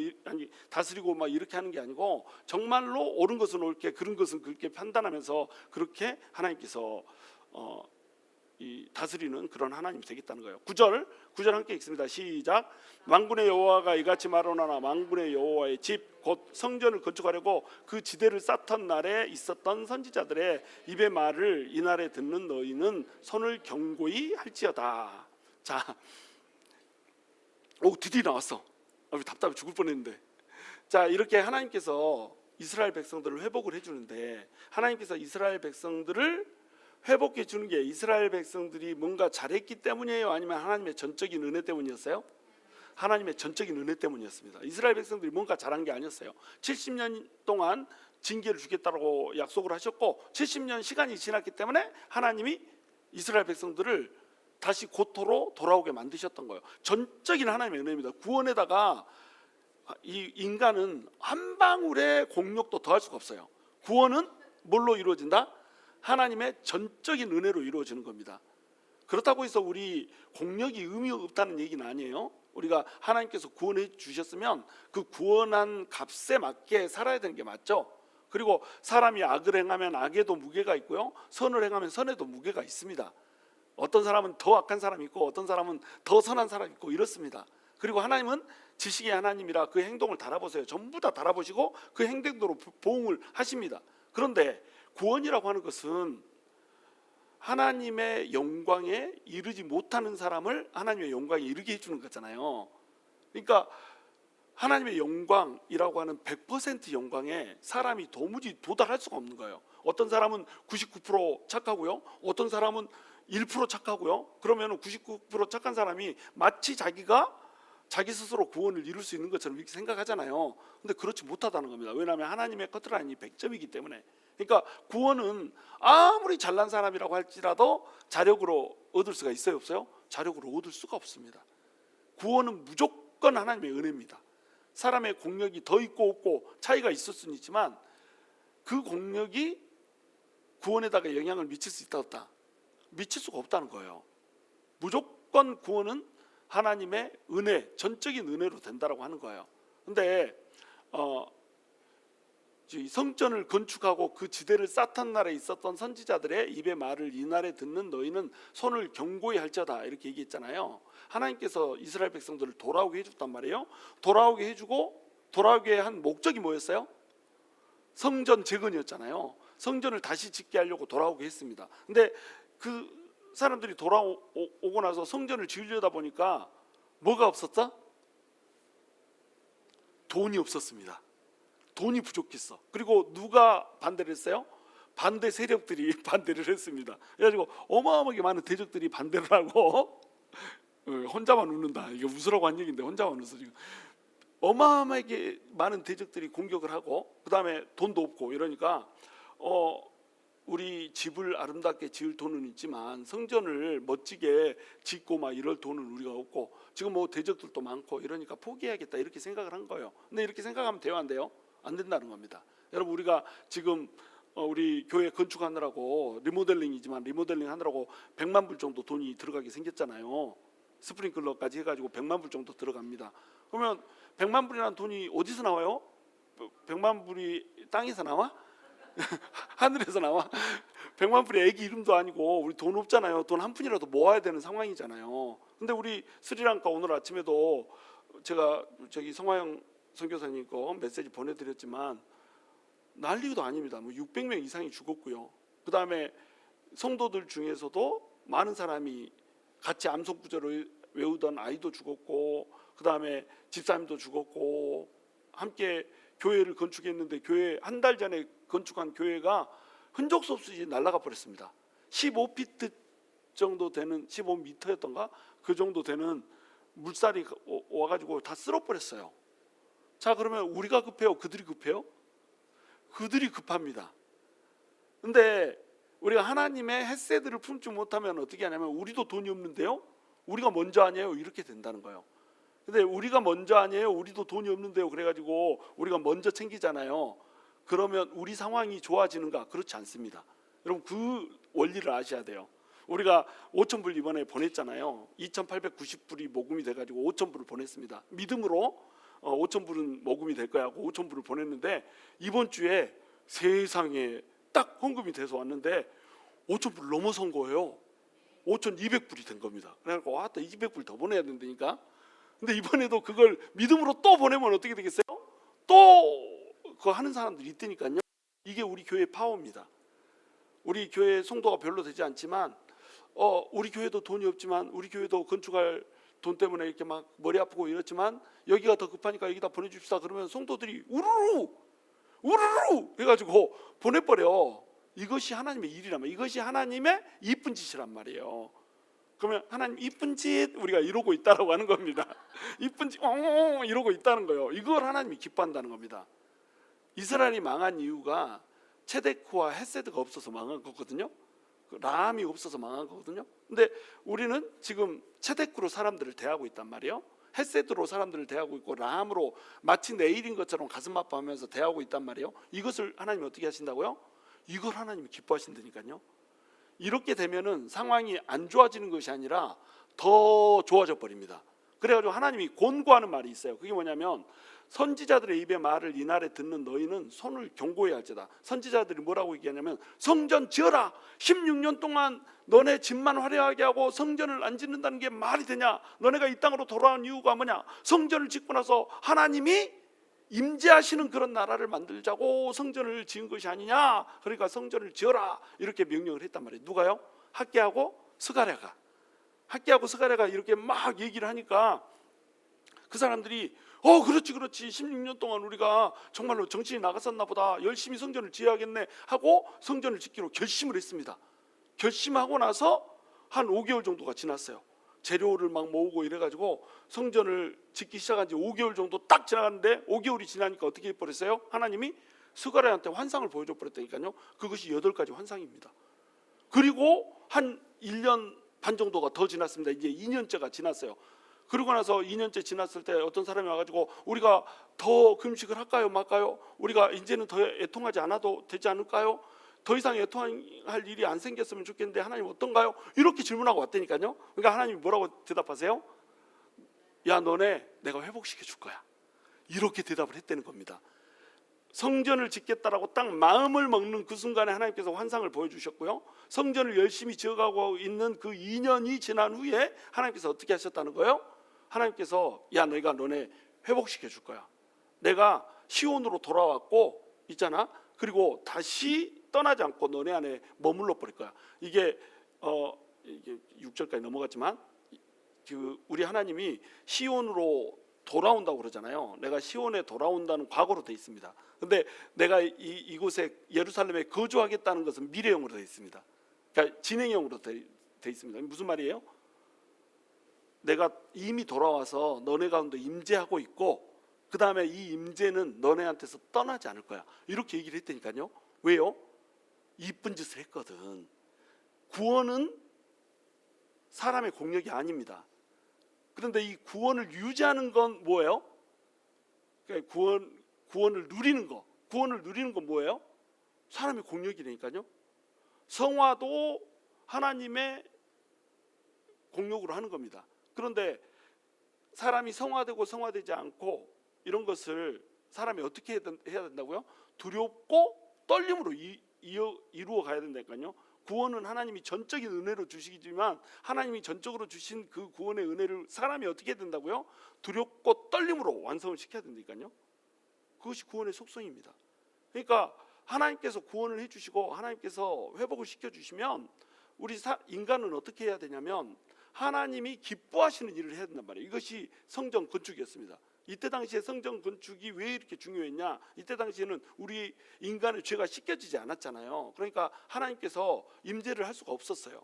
다스리고 이렇게 하는 게 아니고 정말로 옳은 것은 옳게 그른 것은 그렇게 판단하면서 그렇게 하나님께서 이 다스리는 그런 하나님이 되겠다는 거예요. 9절 함께 읽습니다. 시작. 만군의 여호와가 이같이 말하노라. 만군의 여호와의 집 곧 성전을 건축하려고 그 지대를 쌓던 날에 있었던 선지자들의 입의 말을 이날에 듣는 너희는 손을 견고히 할지어다. 자, 드디어 나왔어. 답답해 죽을 뻔했는데. 자, 이렇게 하나님께서 이스라엘 백성들을 회복을 해주는데, 하나님께서 이스라엘 백성들을 회복해 주는 게 이스라엘 백성들이 뭔가 잘했기 때문이에요? 아니면 하나님의 전적인 은혜 때문이었어요? 하나님의 전적인 은혜 때문이었습니다. 이스라엘 백성들이 뭔가 잘한 게 아니었어요. 70년 동안 징계를 주겠다고 약속을 하셨고 70년 시간이 지났기 때문에 하나님이 이스라엘 백성들을 다시 고토로 돌아오게 만드셨던 거예요. 전적인 하나님의 은혜입니다. 구원에다가 이 인간은 한 방울의 공력도 더할 수가 없어요. 구원은 뭘로 이루어진다? 하나님의 전적인 은혜로 이루어지는 겁니다. 그렇다고 해서 우리 공력이 의미 없다는 얘기는 아니에요. 우리가 하나님께서 구원해 주셨으면 그 구원한 값에 맞게 살아야 되는 게 맞죠. 그리고 사람이 악을 행하면 악에도 무게가 있고요, 선을 행하면 선에도 무게가 있습니다. 어떤 사람은 더 악한 사람이 있고 어떤 사람은 더 선한 사람이 있고 이렇습니다. 그리고 하나님은 지식의 하나님이라 그 행동을 달아보세요. 전부 다 달아보시고 그 행동으로 보응을 하십니다. 그런데 구원이라고 하는 것은 하나님의 영광에 이르지 못하는 사람을 하나님의 영광에 이르게 해주는 거잖아요. 그러니까 하나님의 영광이라고 하는 100% 영광에 사람이 도무지 도달할 수가 없는 거예요. 어떤 사람은 99% 착하고요, 어떤 사람은 1% 착하고요. 그러면 99% 착한 사람이 마치 자기가 자기 스스로 구원을 이룰 수 있는 것처럼 이렇게 생각하잖아요. 근데 그렇지 못하다는 겁니다. 왜냐하면 하나님의 커트라인이 100점이기 때문에. 그러니까 구원은 아무리 잘난 사람이라고 할지라도 자력으로 얻을 수가 있어요, 없어요? 자력으로 얻을 수가 없습니다. 구원은 무조건 하나님의 은혜입니다. 사람의 공력이 더 있고 없고 차이가 있을 수는 있지만 그 공력이 구원에다가 영향을 미칠 수 있다 없다? 미칠 수가 없다는 거예요. 무조건 구원은 하나님의 은혜, 전적인 은혜로 된다라고 하는 거예요. 근데 성전을 건축하고 그 지대를 쌓던 날에 있었던 선지자들의 입의 말을 이날에 듣는 너희는 손을 견고히 할지어다 이렇게 얘기했잖아요. 하나님께서 이스라엘 백성들을 돌아오게 해줬단 말이에요. 돌아오게 해주고 돌아오게 한 목적이 뭐였어요? 성전 재건이었잖아요. 성전을 다시 짓게 하려고 돌아오게 했습니다. 근데 그 사람들이 돌아오고 나서 성전을 지으려다 보니까 뭐가 없었어? 돈이 없었습니다. 돈이 부족했어. 그리고 누가 반대를 했어요? 반대 세력들이 반대를 했습니다. 그래가지고 어마어마하게 많은 대적들이 반대를 하고 혼자만 웃는다. 이게 웃으라고 한 얘기인데 혼자만 웃어 지금. 어마어마하게 많은 대적들이 공격을 하고 그 다음에 돈도 없고 이러니까 우리 집을 아름답게 지을 돈은 있지만 성전을 멋지게 짓고 막 이럴 돈은 우리가 없고, 지금 뭐 대적들도 많고 이러니까 포기해야겠다 이렇게 생각을 한 거예요. 근데 이렇게 생각하면 돼요, 안 돼요? 안 된다는 겁니다. 여러분, 우리가 지금 우리 교회 건축하느라고 리모델링이지만 리모델링 하느라고 100만 불 정도 돈이 들어가게 생겼잖아요. 스프링클러까지 해가지고 100만 불 정도 들어갑니다. 그러면 100만 불이라는 돈이 어디서 나와요? 100만 불이 땅에서 나와? 하늘에서 나와? 100만 불이 애기 이름도 아니고 우리 돈 없잖아요. 돈 한 푼이라도 모아야 되는 상황이잖아요. 근데 우리 스리랑카 오늘 아침에도 제가 저기 성화영 선교사님 거 메시지 보내드렸지만 난리도 아닙니다. 뭐 600명 이상이 죽었고요. 그 다음에 성도들 중에서도 많은 사람이 같이 암송 구절을 외우던 아이도 죽었고, 그 다음에 집사님도 죽었고, 함께 교회를 건축했는데 교회 한 달 전에 건축한 교회가 흔적 없이 날아가 버렸습니다. 15피트 정도 되는, 15m였던가 그 정도 되는 물살이 와가지고 다 쓸어버렸어요. 자, 그러면 우리가 급해요? 그들이 급해요? 그들이 급합니다. 근데 우리가 하나님의 헤세드를 품지 못하면 어떻게 하냐면, 우리도 돈이 없는데요? 우리가 먼저 아니에요? 이렇게 된다는 거예요. 근데 우리가 먼저 아니에요? 우리도 돈이 없는데요? 그래가지고 우리가 먼저 챙기잖아요. 그러면 우리 상황이 좋아지는가? 그렇지 않습니다. 여러분, 그 원리를 아셔야 돼요. 우리가 5,000불 이번에 보냈잖아요. 2,890불이 모금이 돼가지고 5,000불을 보냈습니다. 믿음으로 5,000불은 모금이 될 거야 하고 5,000불을 보냈는데, 이번 주에 세상에 딱 헌금이 돼서 왔는데 5,000불 넘어선 거예요. 5,200불이 된 겁니다. 그래갖고 왔다 200불 더 보내야 된다니까. 근데 이번에도 그걸 믿음으로 또 보내면 어떻게 되겠어요? 또 그거 하는 사람들이 있다니까요. 이게 우리 교회의 파워입니다. 우리 교회 성도가 별로 되지 않지만 우리 교회도 돈이 없지만, 우리 교회도 건축할 돈 때문에 이렇게 막 머리 아프고 이렇지만, 여기가 더 급하니까 여기다 보내줍시다 그러면 성도들이 우르르 우르르 해가지고 보내버려. 이것이 하나님의 일이란 말이에요. 이것이 하나님의 이쁜 짓이란 말이에요. 그러면 하나님 이쁜 짓 우리가 이러고 있다라고 하는 겁니다. 이쁜 짓 이러고 있다는 거예요. 이걸 하나님이 기뻐한다는 겁니다. 이스라엘이 망한 이유가 체데크와 헤세드가 없어서 망한 거거든요. 라함이 없어서 망한 거거든요. 근데 우리는 지금 체데크로 사람들을 대하고 있단 말이에요. 헤세드로 사람들을 대하고 있고, 라함으로 마치 내 일인 것처럼 가슴 아파하면서 대하고 있단 말이에요. 이것을 하나님이 어떻게 하신다고요? 이걸 하나님이 기뻐하신다니까요. 이렇게 되면은 상황이 안 좋아지는 것이 아니라 더 좋아져 버립니다. 그래가지고 하나님이 권고하는 말이 있어요. 그게 뭐냐면, 선지자들의 입의 말을 이날에 듣는 너희는 손을 경고해야 할지다. 선지자들이 뭐라고 얘기하냐면, 성전 지어라. 16년 동안 너네 집만 화려하게 하고 성전을 안 짓는다는 게 말이 되냐? 너네가 이 땅으로 돌아온 이유가 뭐냐? 성전을 짓고 나서 하나님이 임재하시는 그런 나라를 만들자고 성전을 지은 것이 아니냐? 그러니까 성전을 지어라 이렇게 명령을 했단 말이에요. 누가요? 학개하고 스가랴가. 학개하고 스가랴가 이렇게 막 얘기를 하니까 그 사람들이 그렇지 16년 동안 우리가 정말로 정신이 나갔었나 보다, 열심히 성전을 지어야겠네 하고 성전을 짓기로 결심을 했습니다. 결심하고 나서 한 5개월 정도가 지났어요. 재료를 막 모으고 이래가지고 성전을 짓기 시작한 지 5개월 정도 딱 지나갔는데, 5개월이 지나니까 어떻게 해버렸어요? 하나님이 스가랴한테 환상을 보여줘 버렸다니까요. 그것이 8가지 환상입니다. 그리고 한 1년 반 정도가 더 지났습니다. 이제 2년째가 지났어요. 그러고 나서 2년째 지났을 때 어떤 사람이 와가지고, 우리가 더 금식을 할까요 말까요? 우리가 이제는 더 애통하지 않아도 되지 않을까요? 더 이상 애통할 일이 안 생겼으면 좋겠는데 하나님 어떤가요? 이렇게 질문하고 왔다니까요. 그러니까 하나님이 뭐라고 대답하세요? 야, 너네 내가 회복시켜 줄 거야. 이렇게 대답을 했다는 겁니다. 성전을 짓겠다라고 딱 마음을 먹는 그 순간에 하나님께서 환상을 보여주셨고요. 성전을 열심히 지어가고 있는 그 2년이 지난 후에 하나님께서 어떻게 하셨다는 거예요? 하나님께서 야, 내가 너네 회복시켜 줄 거야. 내가 시온으로 돌아왔고 있잖아. 그리고 다시 떠나지 않고 너네 안에 머물러 버릴 거야. 이게 6절까지 넘어갔지만, 우리 하나님이 시온으로 돌아온다고 그러잖아요. 내가 시온에 돌아온다는 과거로 되어 있습니다. 근데 내가 이곳에 예루살렘에 거주하겠다는 것은 미래형으로 되어 있습니다. 그러니까 진행형으로 되어 있습니다. 무슨 말이에요? 내가 이미 돌아와서 너네 가운데 임재하고 있고, 그 다음에 이 임재는 너네한테서 떠나지 않을 거야. 이렇게 얘기를 했다니까요. 왜요? 이쁜 짓을 했거든. 구원은 사람의 공력이 아닙니다. 그런데 이 구원을 유지하는 건 뭐예요? 그러니까 구원을 누리는 건 뭐예요? 사람의 공력이라니까요. 성화도 하나님의 공력으로 하는 겁니다. 그런데 사람이 성화되고 성화되지 않고 이런 것을 사람이 어떻게 해야 된다고요? 두렵고 떨림으로 이루어 가야 된다니까요. 구원은 하나님이 전적인 은혜로 주시지만 하나님이 전적으로 주신 그 구원의 은혜를 사람이 어떻게 해야 된다고요? 두렵고 떨림으로 완성을 시켜야 된다니까요. 그것이 구원의 속성입니다. 그러니까 하나님께서 구원을 해주시고 하나님께서 회복을 시켜주시면 우리 인간은 어떻게 해야 되냐면 하나님이 기뻐하시는 일을 해야 된단 말이에요. 이것이 성전 건축이었습니다. 이때 당시에 성전 건축이 왜 이렇게 중요했냐? 이때 당시에는 우리 인간의 죄가 씻겨지지 않았잖아요. 그러니까 하나님께서 임재를 할 수가 없었어요.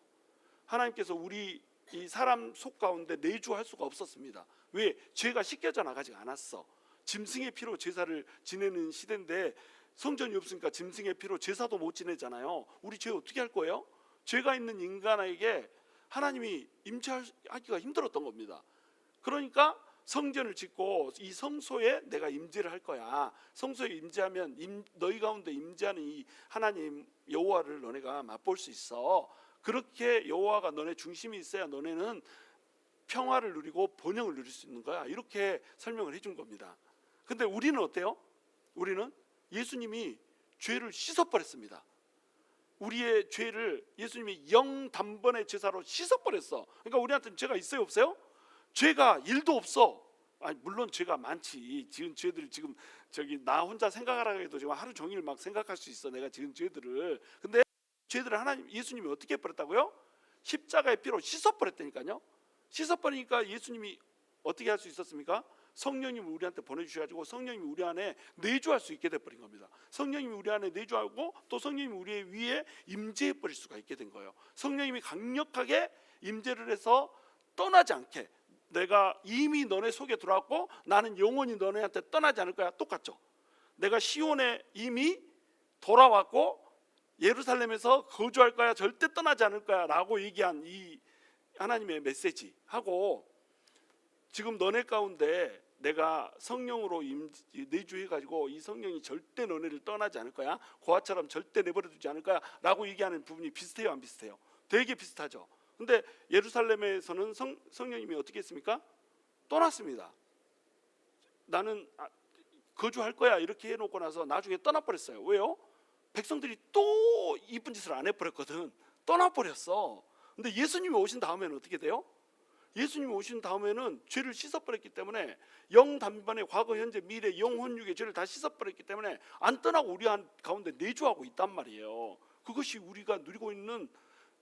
하나님께서 우리 이 사람 속 가운데 내주할 수가 없었습니다. 왜? 죄가 씻겨져 나가지 않았어. 짐승의 피로 제사를 지내는 시대인데 성전이 없으니까 짐승의 피로 제사도 못 지내잖아요. 우리 죄 어떻게 할 거예요? 죄가 있는 인간에게 하나님이 임재하기가 힘들었던 겁니다. 그러니까 성전을 짓고 이 성소에 내가 임재를 할 거야. 성소에 임재하면 너희 가운데 임재하는 이 하나님 여호와를 너네가 맛볼 수 있어. 그렇게 여호와가 너네 중심이 있어야 너네는 평화를 누리고 번영을 누릴 수 있는 거야. 이렇게 설명을 해준 겁니다. 근데 우리는 어때요? 우리는 예수님이 죄를 씻어버렸습니다. 우리의 죄를 예수님이 영단번의 제사로 씻어버렸어. 그러니까 우리한테는 죄가 있어요, 없어요? 죄가 1도 없어. 아니, 물론 죄가 많지. 지은 죄들을 지금 나 혼자 생각하라고 해도 지금 하루 종일 막 생각할 수 있어. 내가 지은 죄들을. 근데 죄들을 예수님이 어떻게 해버렸다고요? 십자가의 피로 씻어버렸다니까요. 씻어버리니까 예수님이 어떻게 할 수 있었습니까? 성령님을 우리한테 보내주셔가지고 성령님이 우리 안에 내주할 수 있게 돼버린 겁니다. 성령님이 우리 안에 내주하고 또 성령님이 우리 위에 임재해버릴 수가 있게 된 거예요. 성령님이 강력하게 임재를 해서 떠나지 않게, 내가 이미 너네 속에 들어왔고 나는 영원히 너네한테 떠나지 않을 거야. 똑같죠. 내가 시온에 이미 돌아왔고 예루살렘에서 거주할 거야. 절대 떠나지 않을 거야 라고 얘기한 이 하나님의 메시지하고, 지금 너네 가운데 내가 성령으로 내주해가지고 이 성령이 절대 너네를 떠나지 않을 거야. 고아처럼 절대 내버려두지 않을 거야 라고 얘기하는 부분이 비슷해요, 안 비슷해요? 되게 비슷하죠. 근데 예루살렘에서는 성령님이 어떻게 했습니까? 떠났습니다. 나는 거주할 거야 이렇게 해놓고 나서 나중에 떠나버렸어요. 왜요? 백성들이 또 이쁜 짓을 안 해버렸거든. 떠나버렸어. 근데 예수님이 오신 다음에는 어떻게 돼요? 예수님이 오신 다음에는 죄를 씻어버렸기 때문에 영단번의 과거, 현재, 미래, 영혼육의 죄를 다 씻어버렸기 때문에 안 떠나고 우리 가운데 내주하고 있단 말이에요. 그것이 우리가 누리고 있는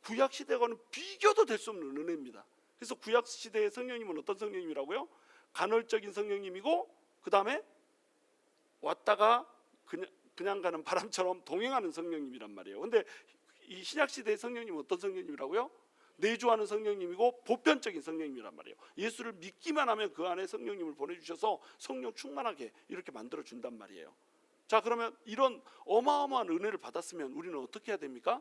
구약시대와는 비교도 될 수 없는 은혜입니다. 그래서 구약시대의 성령님은 어떤 성령님이라고요? 간헐적인 성령님이고, 그 다음에 왔다가 그냥 가는 바람처럼 동행하는 성령님이란 말이에요. 근데 이 신약시대의 성령님은 어떤 성령님이라고요? 내주하는 성령님이고 보편적인 성령님이란 말이에요. 예수를 믿기만 하면 그 안에 성령님을 보내주셔서 성령 충만하게 이렇게 만들어준단 말이에요. 자, 그러면 이런 어마어마한 은혜를 받았으면 우리는 어떻게 해야 됩니까?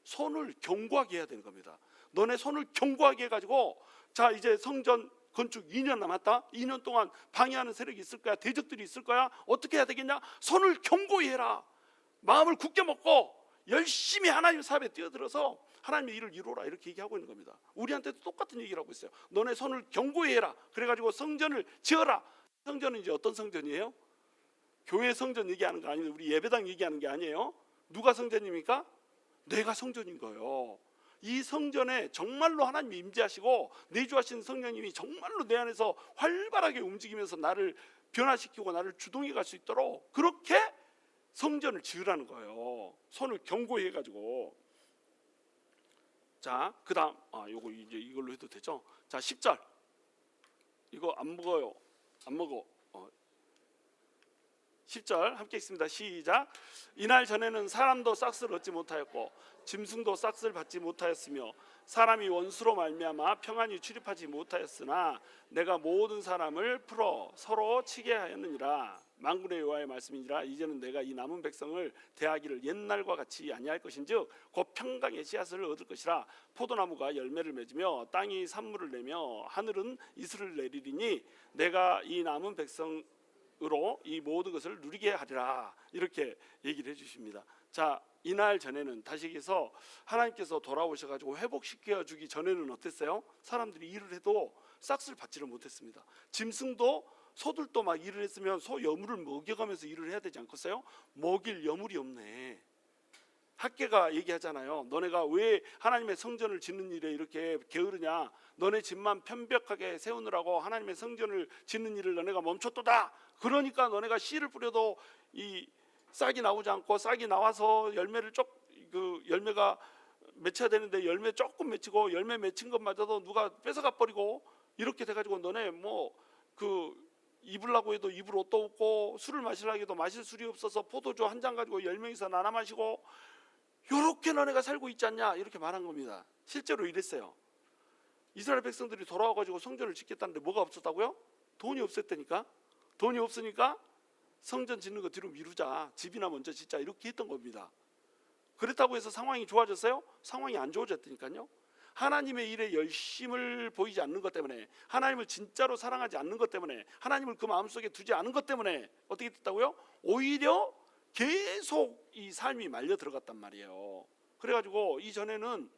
손을 견고하게 해야 되는 겁니다. 너네 손을 견고하게 해가지고, 자, 이제 성전 건축 2년 남았다. 2년 동안 방해하는 세력이 있을 거야. 대적들이 있을 거야. 어떻게 해야 되겠냐? 손을 견고히 해라. 마음을 굳게 먹고 열심히 하나님 사업에 뛰어들어서 하나님의 일을 이루어라, 이렇게 얘기하고 있는 겁니다. 우리한테도 똑같은 얘기를 하고 있어요. 너네 손을 견고히 해라. 그래가지고 성전을 지어라. 성전은 이제 어떤 성전이에요? 교회 성전 얘기하는 거 아니에요. 우리 예배당 얘기하는 게 아니에요. 누가 성전입니까? 내가 성전인 거예요. 이 성전에 정말로 하나님이 임재하시고 내주하신 성령님이 정말로 내 안에서 활발하게 움직이면서 나를 변화시키고 나를 주동해 갈 수 있도록 그렇게 성전을 지으라는 거예요. 손을 견고히 해가지고. 자, 그 다음 요거 이제 이걸로 해도 되죠? 자, 10절. 이거 안 먹어요. 안 먹어. 10절 함께 읽습니다. 시작. 이날 전에는 사람도 싹스를 얻지 못하였고 짐승도 싹스를 받지 못하였으며 사람이 원수로 말미암아 평안히 출입하지 못하였으나 내가 모든 사람을 풀어 서로 치게 하였느니라. 만군의 여호와의 말씀이니라. 이제는 내가 이 남은 백성을 대하기를 옛날과 같이 아니할 것인즉 곧 평강의 씨앗을 얻을 것이라. 포도나무가 열매를 맺으며 땅이 산물을 내며 하늘은 이슬을 내리리니 내가 이 남은 백성으로 이 모든 것을 누리게 하리라. 이렇게 얘기를 해주십니다. 자, 이날 전에는 다시 얘기해서 하나님께서 돌아오셔가지고 회복시켜 주기 전에는 어땠어요? 사람들이 일을 해도 싹쓸 받지를 못했습니다. 짐승도 소들도 막 일을 했으면 소 여물을 먹여가면서 일을 해야 되지 않겠어요? 먹일 여물이 없네. 학계가 얘기하잖아요. 너네가 왜 하나님의 성전을 짓는 일에 이렇게 게으르냐? 너네 집만 편벽하게 세우느라고 하나님의 성전을 짓는 일을 너네가 멈췄도다. 그러니까 너네가 씨를 뿌려도 이 싹이 나오지 않고, 싹이 나와서 열매가 맺혀야 되는데 열매 조금 맺히고, 열매 맺힌 것마저도 누가 뺏어가 버리고, 이렇게 돼가지고 너네 입으려고 해도 입을 옷도 없고, 술을 마시려고 해도 마실 술이 없어서 포도주 한 잔 가지고 10명이서 나눠 마시고, 요렇게 너네가 살고 있지 않냐, 이렇게 말한 겁니다. 실제로 이랬어요. 이스라엘 백성들이 돌아와가지고 성전을 짓겠다는데 뭐가 없었다고요? 돈이 없었다니까. 돈이 없으니까 성전 짓는 거 뒤로 미루자, 집이나 먼저 짓자, 이렇게 했던 겁니다. 그렇다고 해서 상황이 좋아졌어요? 상황이 안 좋아졌다니까요. 하나님의 일에 열심을 보이지 않는 것 때문에, 하나님을 진짜로 사랑하지 않는 것 때문에, 하나님을 그 마음속에 두지 않은 것 때문에 어떻게 됐다고요? 오히려 계속 이 삶이 말려 들어갔단 말이에요. 그래가지고 이전에는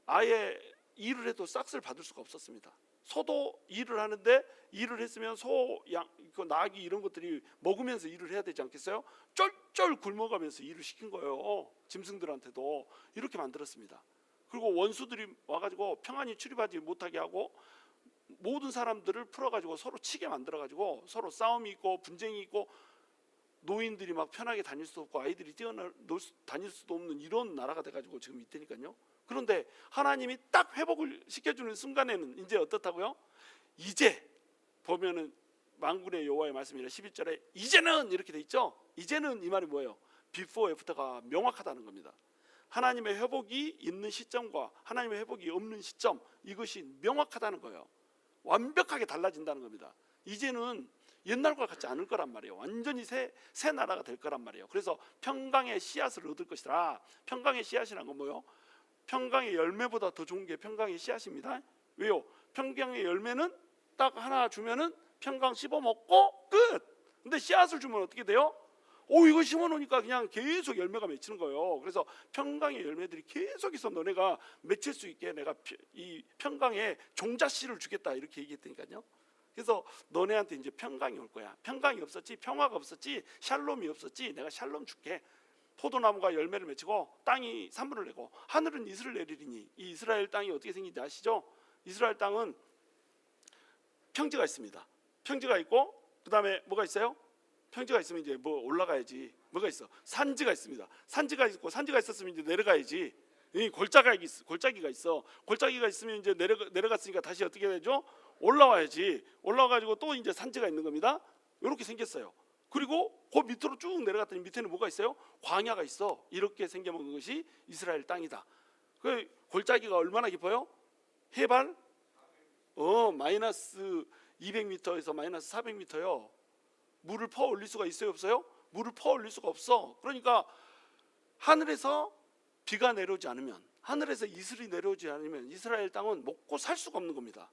아예 일을 해도 싹쓸 받을 수가 없었습니다. 소도 일을 하는데, 일을 했으면 소, 양, 나귀 이런 것들이 먹으면서 일을 해야 되지 않겠어요? 쫄쫄 굶어가면서 일을 시킨 거예요. 짐승들한테도 이렇게 만들었습니다. 그리고 원수들이 와가지고 평안히 출입하지 못하게 하고, 모든 사람들을 풀어가지고 서로 치게 만들어가지고 서로 싸움이 있고 분쟁이 있고, 노인들이 막 편하게 다닐 수도 없고 아이들이 다닐 수도 없는 이런 나라가 돼가지고 지금 있다니까요. 그런데 하나님이 딱 회복을 시켜주는 순간에는 이제 어떻다고요? 이제 보면은 만군의 여호와의 말씀이라 11절에 이제는 이렇게 돼 있죠. 이제는 이 말이 뭐예요? before, after가 명확하다는 겁니다. 하나님의 회복이 있는 시점과 하나님의 회복이 없는 시점, 이것이 명확하다는 거예요. 완벽하게 달라진다는 겁니다. 이제는 옛날과 같지 않을 거란 말이에요. 완전히 새 나라가 될 거란 말이에요. 그래서 평강의 씨앗을 얻을 것이라. 평강의 씨앗이란 건 뭐예요? 평강의 열매보다 더 좋은 게 평강의 씨앗입니다. 왜요? 평강의 열매는 딱 하나 주면은 평강 씹어 먹고 끝. 근데 씨앗을 주면 어떻게 돼요? 이거 심어 놓으니까 그냥 계속 열매가 맺히는 거예요. 그래서 평강의 열매들이 계속해서 너네가 맺힐 수 있게 내가 이 평강의 종자씨를 주겠다, 이렇게 얘기했다니까요. 그래서 너네한테 이제 평강이 올 거야. 평강이 없었지, 평화가 없었지, 샬롬이 없었지, 내가 샬롬 줄게. 포도나무가 열매를 맺히고 땅이 산물을 내고 하늘은 이슬을 내리리니. 이 이스라엘 땅이 어떻게 생긴지 아시죠? 이스라엘 땅은 평지가 있습니다. 평지가 있고, 그 다음에 뭐가 있어요? 평지가 있으면 이제 뭐 올라가야지. 뭐가 있어? 산지가 있습니다. 산지가 있고, 산지가 있었으면 이제 내려가야지. 이 골짜기가 있어. 골짜기가 있으면 이제 내려갔으니까 다시 어떻게 되죠? 올라와야지. 올라와가지고 또 이제 산지가 있는 겁니다. 이렇게 생겼어요. 그리고 그 밑으로 쭉 내려갔더니 밑에는 뭐가 있어요? 광야가 있어. 이렇게 생겨먹은 것이 이스라엘 땅이다. 그 골짜기가 얼마나 깊어요? 해발 마이너스 200m에서 마이너스 400m요. 물을 퍼 올릴 수가 있어요, 없어요? 물을 퍼 올릴 수가 없어. 그러니까 하늘에서 비가 내려오지 않으면, 하늘에서 이슬이 내려오지 않으면 이스라엘 땅은 먹고 살 수가 없는 겁니다.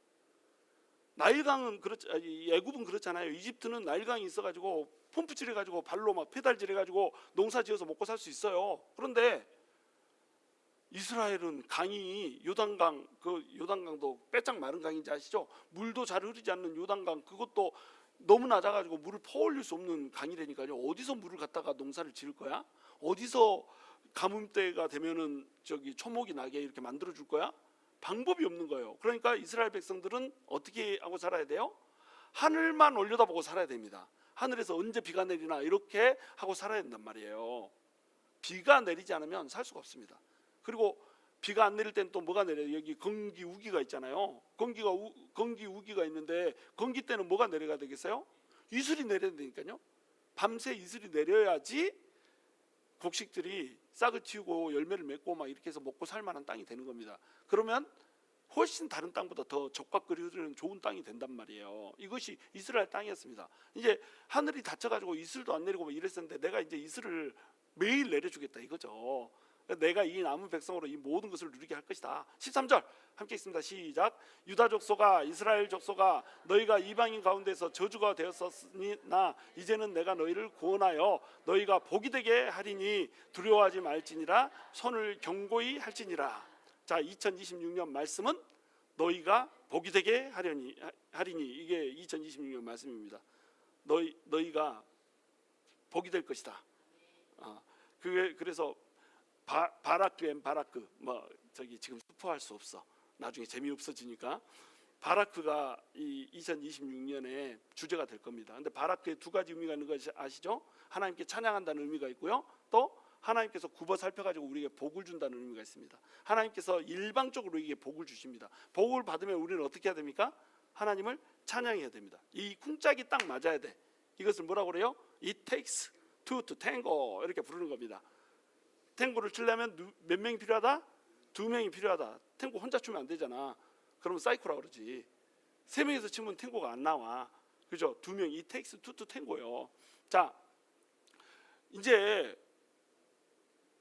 나일강은 애굽은 그렇잖아요. 이집트는 나일강이 있어가지고 펌프질 해가지고 발로 막 페달질 해가지고 농사지어서 먹고 살 수 있어요. 그런데 이스라엘은 강이 요단강도 빼짝 마른 강인지 아시죠? 물도 잘 흐르지 않는 요단강, 그것도 너무 낮아가지고 물을 퍼올릴 수 없는 강이라니까요. 어디서 물을 갖다가 농사를 지을 거야? 어디서 가뭄때가 되면은 초목이 나게 이렇게 만들어 줄 거야? 방법이 없는 거예요. 그러니까 이스라엘 백성들은 어떻게 하고 살아야 돼요? 하늘만 올려다보고 살아야 됩니다. 하늘에서 언제 비가 내리나 이렇게 하고 살아야 된단 말이에요. 비가 내리지 않으면 살 수가 없습니다. 그리고 비가 안 내릴 땐 또 뭐가 내려요? 여기 건기 우기가 있잖아요. 건기 우기가 있는데, 건기 때는 뭐가 내려가 되겠어요? 이슬이 내려야 되니까요. 밤새 이슬이 내려야지 곡식들이 싹을 틔우고 열매를 맺고 막 이렇게 해서 먹고 살 만한 땅이 되는 겁니다. 그러면 훨씬 다른 땅보다 더 적합거리 흐르는 좋은 땅이 된단 말이에요. 이것이 이스라엘 땅이었습니다. 이제 하늘이 닫혀가지고 이슬도 안 내리고 막 이랬었는데 내가 이제 이슬을 매일 내려주겠다 이거죠. 내가 이 남은 백성으로 이 모든 것을 누리게 할 것이다. 13절 함께 읽습니다. 시작. 유다 족속아 이스라엘 족속아 너희가 이방인 가운데서 저주가 되었으나 이제는 내가 너희를 구원하여 너희가 복이 되게 하리니 두려워하지 말지니라 손을 견고히 할지니라. 자, 2026년 말씀은 너희가 복이 되게 하리니 이게 2026년 말씀입니다. 너희가 복이 될 것이다. 그래서 바라크 뭐 저기 지금 스포할 수 없어. 나중에 재미없어지니까 바라크가 이 2026년에 주제가 될 겁니다. 근데 바라크에 두 가지 의미가 있는 것이 아시죠? 하나님께 찬양한다는 의미가 있고요. 또 하나님께서 굽어 살펴가지고 우리에게 복을 준다는 의미가 있습니다. 하나님께서 일방적으로 우리에게 복을 주십니다. 복을 받으면 우리는 어떻게 해야 됩니까? 하나님을 찬양해야 됩니다. 이 쿵짝이 딱 맞아야 돼. 이것을 뭐라고 그래요? It takes two to tango 이렇게 부르는 겁니다. 탱고를 치려면 몇 명이 필요하다? 2명이 필요하다. 탱고 혼자 추면 안 되잖아. 그러면 사이코라고 그러지. 3명이서 치면 탱고가 안 나와. 그죠? 2명, It takes two to tango요. 자, 이제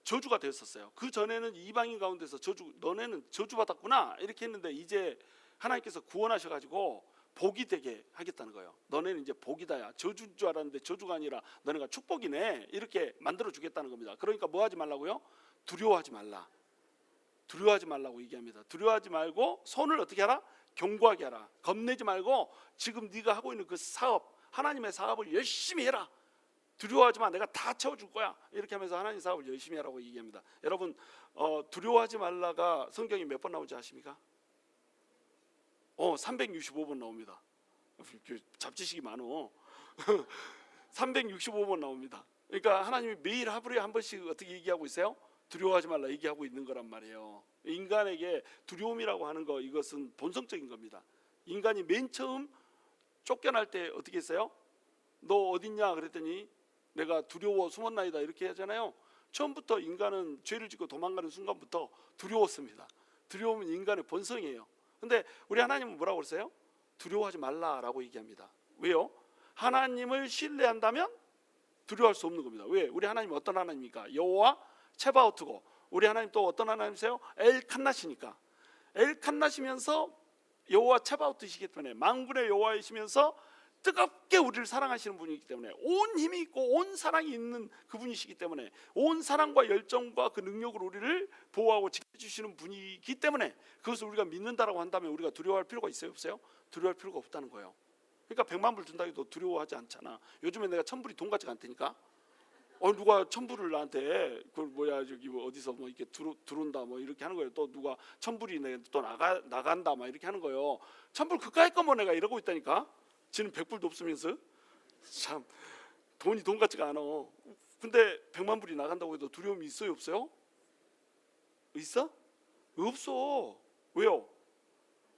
저주가 되었었어요. 그 전에는 이방인 가운데서 너네는 저주받았구나 이렇게 했는데 이제 하나님께서 구원하셔가지고 복이 되게 하겠다는 거예요. 너네는 이제 복이다야. 저주인 줄 알았는데 저주가 아니라 너네가 축복이네 이렇게 만들어 주겠다는 겁니다. 그러니까 뭐 하지 말라고요? 두려워하지 말라. 두려워하지 말라고 얘기합니다. 두려워하지 말고 손을 어떻게 하라? 견고하게 하라. 겁내지 말고 지금 네가 하고 있는 그 사업, 하나님의 사업을 열심히 해라. 두려워하지 마. 내가 다 채워줄 거야. 이렇게 하면서 하나님 사업을 열심히 하라고 얘기합니다. 여러분 두려워하지 말라가 성경에 몇 번 나오지 아십니까? 365번 나옵니다. 잡지식이 많어. 365번 나옵니다. 그러니까 하나님이 매일 하루에 한 번씩 어떻게 얘기하고 있어요? 두려워하지 말라 얘기하고 있는 거란 말이에요. 인간에게 두려움이라고 하는 거 이것은 본성적인 겁니다. 인간이 맨 처음 쫓겨날 때 어떻게 했어요? 너 어딨냐 그랬더니 내가 두려워 숨었나이다 이렇게 하잖아요. 처음부터 인간은 죄를 짓고 도망가는 순간부터 두려웠습니다. 두려움은 인간의 본성이에요. 근데 우리 하나님은 뭐라고 그랬어요? 두려워하지 말라라고 얘기합니다. 왜요? 하나님을 신뢰한다면 두려워할 수 없는 겁니다. 왜? 우리 하나님은 어떤 하나님입니까? 여호와 체바오트고 우리 하나님 또 어떤 하나님이세요? 엘칸낫이니까. 엘칸낫이면서 여호와 체바오트이시기 때문에 만군의 여호와이시면서 뜨겁게 우리를 사랑하시는 분이기 때문에 온 힘이 있고 온 사랑이 있는 그분이시기 때문에 온 사랑과 열정과 그 능력으로 우리를 보호하고 지켜주시는 분이기 때문에 그것을 우리가 믿는다라고 한다면 우리가 두려워할 필요가 있어요? 없어요? 두려워할 필요가 없다는 거예요. 그러니까 100만 불 준다고 해도 두려워하지 않잖아. 요즘에 내가 1000불이 돈 같지가 않다니까. 누가 1000불을 나한테 저기 뭐 어디서 뭐 이렇게 들어온다 뭐 이렇게 하는 거예요. 또 누가 1000불이 내 또 나간다 막 이렇게 하는 거예요. 1000불 그까이 거 뭐 내가 이러고 있다니까. 지는 100불도 없으면서 참 돈이 돈 같지가 않아. 근데 100만 불이 나간다고 해도 두려움이 있어요 없어요? 있어? 없어. 왜요?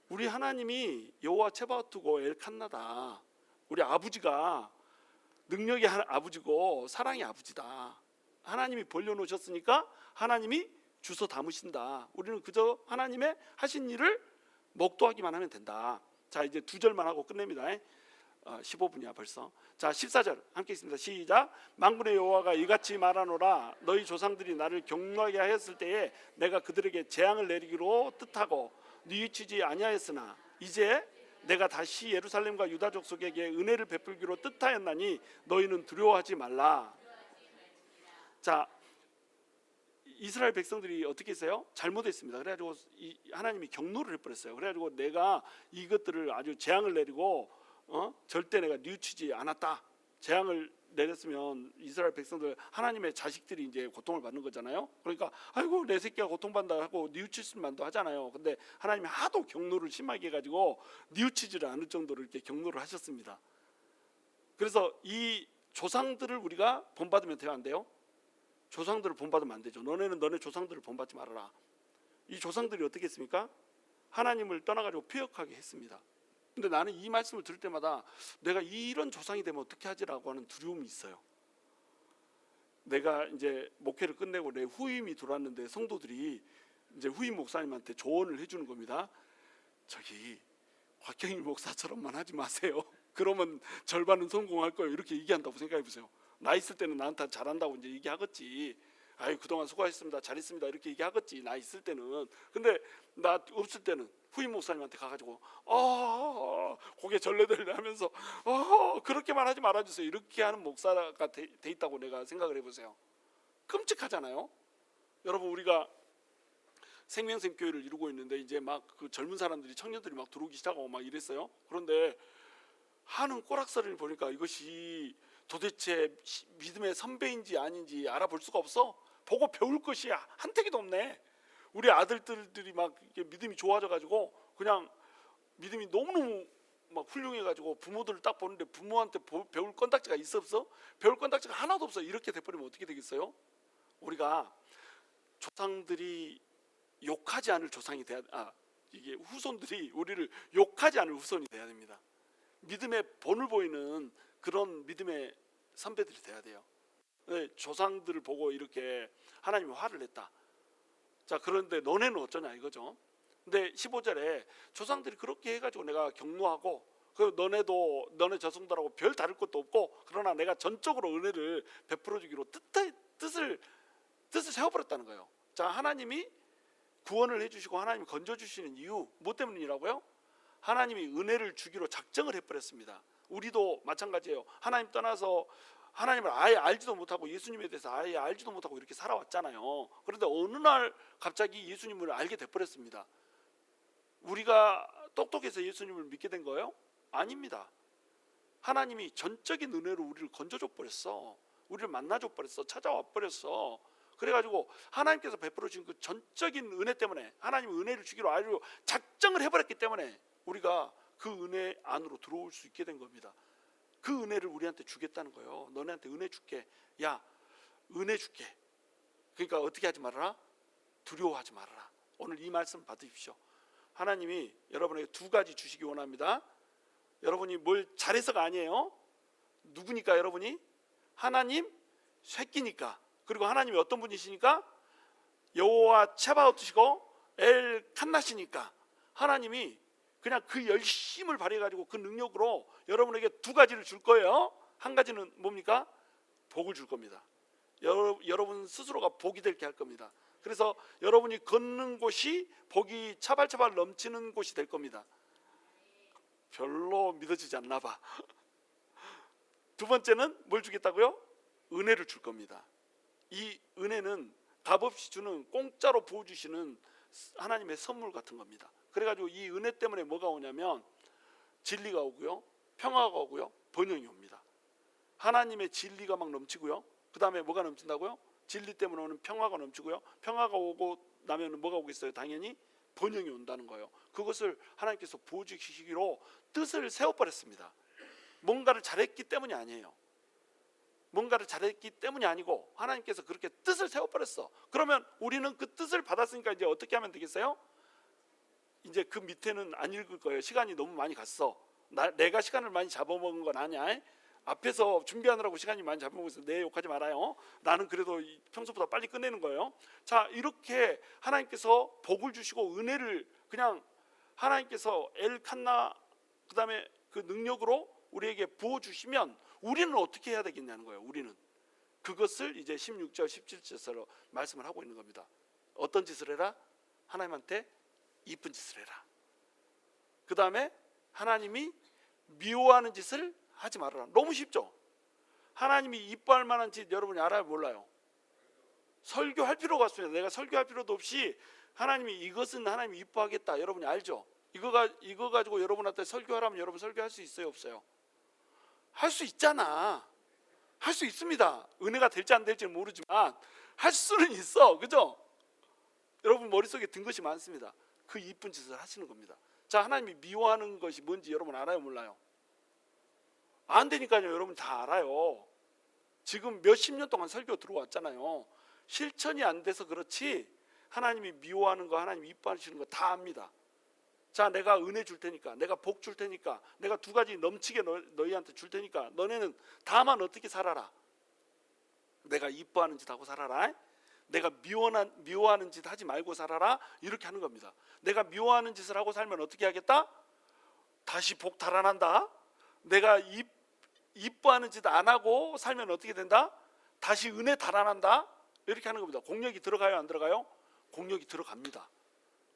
우리 하나님이 여호와 체바오트고 엘칸나다. 우리 아버지가 능력의 아버지고 사랑의 아버지다. 하나님이 벌려놓으셨으니까 하나님이 주워 담으신다. 우리는 그저 하나님의 하신 일을 목도하기만 하면 된다. 자, 이제 2절만 하고 끝냅니다. 15분이야 벌써. 자, 14절 함께 있습니다. 시작. 만군의 여호와가 이같이 말하노라. 너희 조상들이 나를 경노하게 하였을 때에 내가 그들에게 재앙을 내리기로 뜻하고 뉘우치지 아니하였으나 이제 내가 다시 예루살렘과 유다 족속에게 은혜를 베풀기로 뜻하였나니 너희는 두려워하지 말라. 자, 이스라엘 백성들이 어떻게 했어요? 잘못했습니다. 그래가지고 하나님이 경노를 해버렸어요. 그래가지고 내가 이것들을 아주 재앙을 내리고 절대 내가 뉘우치지 않았다. 재앙을 내렸으면 이스라엘 백성들 하나님의 자식들이 이제 고통을 받는 거잖아요. 그러니까 아이고 내 새끼가 고통받는다 하고 뉘우칠 만도 하잖아요. 근데 하나님이 하도 경노를 심하게 해가지고 뉘우치지를 않을 정도로 이렇게 경노를 하셨습니다. 그래서 이 조상들을 우리가 본받으면 돼요, 안 돼요? 조상들을 본받으면 안 되죠. 너네는 너네 조상들을 본받지 말아라. 이 조상들이 어떻게 했습니까? 하나님을 떠나가지고 폐역하게 했습니다. 근데 나는 이 말씀을 들을 때마다 내가 이런 조상이 되면 어떻게 하지라고 하는 두려움이 있어요. 내가 이제 목회를 끝내고 내 후임이 들어왔는데 성도들이 이제 후임 목사님한테 조언을 해주는 겁니다. 저기 곽경일 목사처럼만 하지 마세요. 그러면 절반은 성공할 거예요. 이렇게 얘기한다고 생각해 보세요. 나 있을 때는 나한테 잘한다고 이제 얘기하겠지. 아유 그동안 수고하셨습니다. 잘했습니다. 이렇게 얘기하겠지. 나 있을 때는. 근데 나 없을 때는 후임 목사님한테 가가지고 고개 절레절레 하면서 그렇게만 하지 말아주세요. 이렇게 하는 목사가 돼 있다고 내가 생각을 해보세요. 끔찍하잖아요. 여러분 우리가 생명샘 교회를 이루고 있는데 이제 막 그 젊은 사람들이 청년들이 막 들어오기 시작하고 막 이랬어요. 그런데 하는 꼬락서리를 보니까 이것이 도대체 믿음의 선배인지 아닌지 알아볼 수가 없어. 보고 배울 것이 한태기도 없네. 우리 아들들이 막 믿음이 좋아져가지고 그냥 믿음이 너무너무 막 훌륭해가지고 부모들을 딱 보는데 부모한테 배울 건딱지가 있어 없어? 배울 건딱지가 하나도 없어. 이렇게 돼버리면 어떻게 되겠어요? 우리가 조상들이 욕하지 않을 조상이 돼야 이게 후손들이 우리를 욕하지 않을 후손이 돼야 됩니다. 믿음의 본을 보이는 그런 믿음의 선배들이 돼야 돼요. 조상들을 보고 이렇게 하나님이 화를 냈다. 자 그런데 너네는 어쩌냐 이거죠. 근데 15절에 조상들이 그렇게 해가지고 내가 격노하고 너네 저승들하고 별 다를 것도 없고 그러나 내가 전적으로 은혜를 베풀어 주기로 뜻을 세워버렸다는 거예요. 자 하나님이 구원을 해주시고 하나님이 건져주시는 이유 뭐 때문이라고요? 하나님이 은혜를 주기로 작정을 해버렸습니다. 우리도 마찬가지예요. 하나님 떠나서 하나님을 아예 알지도 못하고 예수님에 대해서 아예 알지도 못하고 이렇게 살아왔잖아요. 그런데 어느 날 갑자기 예수님을 알게 돼버렸습니다. 우리가 똑똑해서 예수님을 믿게 된 거예요? 아닙니다. 하나님이 전적인 은혜로 우리를 건져줘 버렸어. 우리를 만나줘 버렸어. 찾아와 버렸어. 그래가지고 하나님께서 베풀어 주신 그 전적인 은혜 때문에 하나님이 은혜를 주기로 알고 작정을 해버렸기 때문에 우리가 그 은혜 안으로 들어올 수 있게 된 겁니다. 그 은혜를 우리한테 주겠다는 거예요. 너네한테 은혜 줄게. 야 은혜 줄게. 그러니까 어떻게 하지 말아라? 두려워하지 말아라. 오늘 이 말씀 받으십시오. 하나님이 여러분에게 두 가지 주시기 원합니다. 여러분이 뭘 잘해서가 아니에요. 누구니까 여러분이? 하나님 새끼니까. 그리고 하나님이 어떤 분이시니까? 여호와 체바오트시고 엘 칸나시니까 하나님이 그냥 그 열심을 발휘해가지고 그 능력으로 여러분에게 두 가지를 줄 거예요. 한 가지는 뭡니까? 복을 줄 겁니다. 여러분 스스로가 복이 되게 할 겁니다. 그래서 여러분이 걷는 곳이 복이 차발차발 넘치는 곳이 될 겁니다. 별로 믿어지지 않나 봐. 두 번째는 뭘 주겠다고요? 은혜를 줄 겁니다. 이 은혜는 값없이 주는 공짜로 부어주시는 하나님의 선물 같은 겁니다. 그래가지고 이 은혜 때문에 뭐가 오냐면 진리가 오고요, 평화가 오고요, 번영이 옵니다. 하나님의 진리가 막 넘치고요. 그 다음에 뭐가 넘친다고요? 진리 때문에 오는 평화가 넘치고요. 평화가 오고 나면 뭐가 오겠어요? 당연히 번영이 온다는 거예요. 그것을 하나님께서 부어주시기로 뜻을 세워버렸습니다. 뭔가를 잘했기 때문이 아니에요. 뭔가를 잘했기 때문이 아니고 하나님께서 그렇게 뜻을 세워버렸어. 그러면 우리는 그 뜻을 받았으니까 이제 어떻게 하면 되겠어요? 이제 그 밑에는 안 읽을 거예요. 시간이 너무 많이 갔어. 내가 시간을 많이 잡아먹은 건 아니야. 앞에서 준비하느라고 시간이 많이 잡아먹어서 내 욕하지 말아요. 나는 그래도 평소보다 빨리 끝내는 거예요. 자 이렇게 하나님께서 복을 주시고 은혜를 그냥 하나님께서 엘칸나 그 다음에 그 능력으로 우리에게 부어주시면 우리는 어떻게 해야 되겠냐는 거예요. 우리는 그것을 이제 16절 17절로 말씀을 하고 있는 겁니다. 어떤 짓을 해라? 하나님한테 이쁜 짓을 해라. 그 다음에 하나님이 미워하는 짓을 하지 말아라. 너무 쉽죠? 하나님이 이뻐할 만한 짓 여러분이 알아요? 몰라요? 설교할 필요가 없습니다. 내가 설교할 필요도 없이 하나님이 이것은 하나님이 이뻐하겠다. 여러분이 알죠? 이거 가지고 여러분한테 설교하라면 여러분 설교할 수 있어요? 없어요? 할 수 있잖아. 할 수 있습니다. 은혜가 될지 안 될지는 모르지만 할 수는 있어. 그죠? 여러분 머릿속에 든 것이 많습니다. 그 이쁜 짓을 하시는 겁니다. 자, 하나님이 미워하는 것이 뭔지 여러분 알아요? 몰라요? 안 되니까요. 여러분 다 알아요. 지금 몇십 년 동안 설교 들어왔잖아요. 실천이 안 돼서 그렇지 하나님이 미워하는 거 하나님이 이뻐하시는 거 다 압니다. 자, 내가 은혜 줄 테니까, 내가 복 줄 테니까, 내가 두 가지 넘치게 너희한테 줄 테니까 너네는 다만 어떻게 살아라. 내가 이뻐하는 짓 하고 살아라. 내가 미워하는 짓 하지 말고 살아라. 이렇게 하는 겁니다. 내가 미워하는 짓을 하고 살면 어떻게 하겠다? 다시 복 달아난다. 내가 이뻐하는 짓 안 하고 살면 어떻게 된다? 다시 은혜 달아난다. 이렇게 하는 겁니다. 공력이 들어가요, 안 들어가요? 공력이 들어갑니다.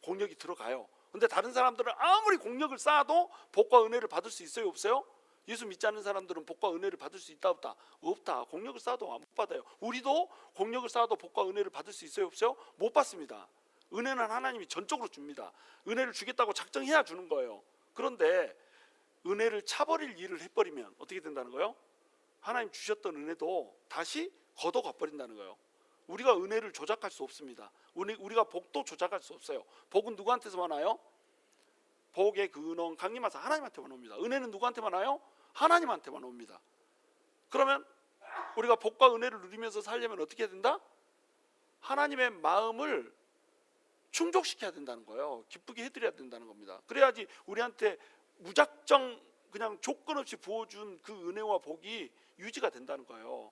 공력이 들어가요. 근데 다른 사람들은 아무리 공력을 쌓아도 복과 은혜를 받을 수 있어요, 없어요? 예수 믿지 않는 사람들은 복과 은혜를 받을 수 있다, 없다? 없다. 공력을 쌓아도 못 받아요. 우리도 공력을 쌓아도 복과 은혜를 받을 수 있어요, 없어요? 못 받습니다. 은혜는 하나님이 전적으로 줍니다. 은혜를 주겠다고 작정해야 주는 거예요. 그런데 은혜를 차버릴 일을 해버리면 어떻게 된다는 거예요? 하나님 주셨던 은혜도 다시 걷어가 버린다는 거예요. 우리가 은혜를 조작할 수 없습니다. 우리가 복도 조작할 수 없어요. 복은 누구한테서만 와요? 복의 근원 강림하사 하나님한테만 옵니다. 은혜는 누구한테만 와요? 하나님한테만 옵니다. 그러면 우리가 복과 은혜를 누리면서 살려면 어떻게 해야 된다? 하나님의 마음을 충족시켜야 된다는 거예요. 기쁘게 해드려야 된다는 겁니다. 그래야지 우리한테 무작정 그냥 조건 없이 부어준 그 은혜와 복이 유지가 된다는 거예요.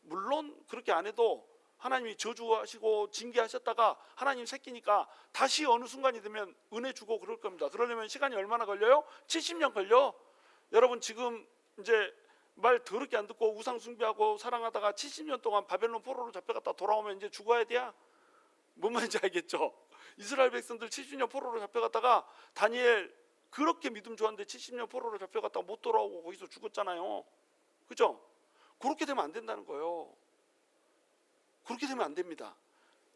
물론 그렇게 안 해도 하나님이 저주하시고 징계하셨다가 하나님 새끼니까 다시 어느 순간이 되면 은혜 주고 그럴 겁니다. 그러려면 시간이 얼마나 걸려요? 70년 걸려. 여러분 지금 이제 말 더럽게 안 듣고 우상 숭배하고 사랑하다가 70년 동안 바벨론 포로로 잡혀갔다 돌아오면 이제 죽어야 돼야. 뭔 말인지 알겠죠? 이스라엘 백성들 70년 포로로 잡혀갔다가 다니엘 그렇게 믿음 좋았는데 70년 포로로 잡혀갔다가 못 돌아오고 거기서 죽었잖아요. 그죠? 그렇게 되면 안 된다는 거예요. 그렇게 되면 안 됩니다.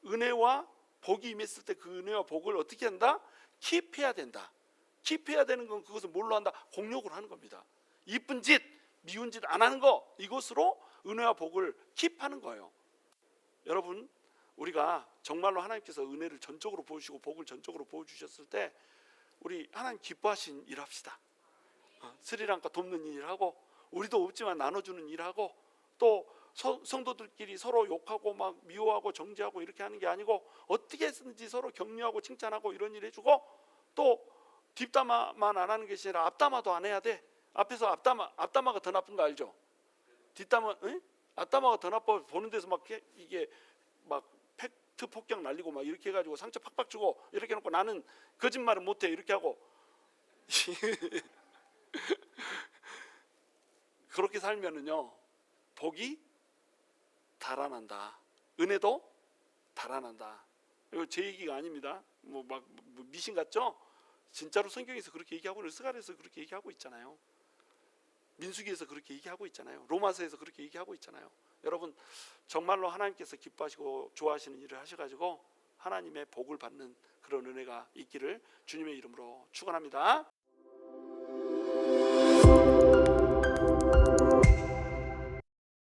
은혜와 복이 임했을 때 그 은혜와 복을 어떻게 한다? 킵해야 된다. 킵해야 되는 건 그것을 뭘로 한다? 공력으로 하는 겁니다. 이쁜 짓, 미운 짓 안 하는 거, 이것으로 은혜와 복을 킵하는 거예요. 여러분, 우리가 정말로 하나님께서 은혜를 전적으로 보여주시고 복을 전적으로 보여주셨을 때 우리 하나님 기뻐하신 일 합시다. 스리랑카 돕는 일하고 우리도 없지만 나눠주는 일하고 또 성도들끼리 서로 욕하고 막 미워하고 정죄하고 이렇게 하는 게 아니고 어떻게 했는지 서로 격려하고 칭찬하고 이런 일 해주고 또 뒷담화만 안 하는 것이 아니라 앞담화도 안 해야 돼. 앞에서 앞담화가 더 나쁜 거 알죠? 뒷담화, 응? 앞담화가 더 나빠. 보는 데서 막 이게 막 팩트 폭격 날리고 막 이렇게 해가지고 상처 팍팍 주고 이렇게 해놓고 나는 거짓말은 못해 이렇게 하고 그렇게 살면은요 복이 달아난다. 은혜도 달아난다. 이거 제 얘기가 아닙니다. 뭐 미신 같죠? 진짜로 성경에서 그렇게 얘기하고 스가랴에서 그렇게 얘기하고 있잖아요. 민수기에서 그렇게 얘기하고 있잖아요. 로마서에서 그렇게 얘기하고 있잖아요. 여러분 정말로 하나님께서 기뻐하시고 좋아하시는 일을 하셔가지고 하나님의 복을 받는 그런 은혜가 있기를 주님의 이름으로 축원합니다.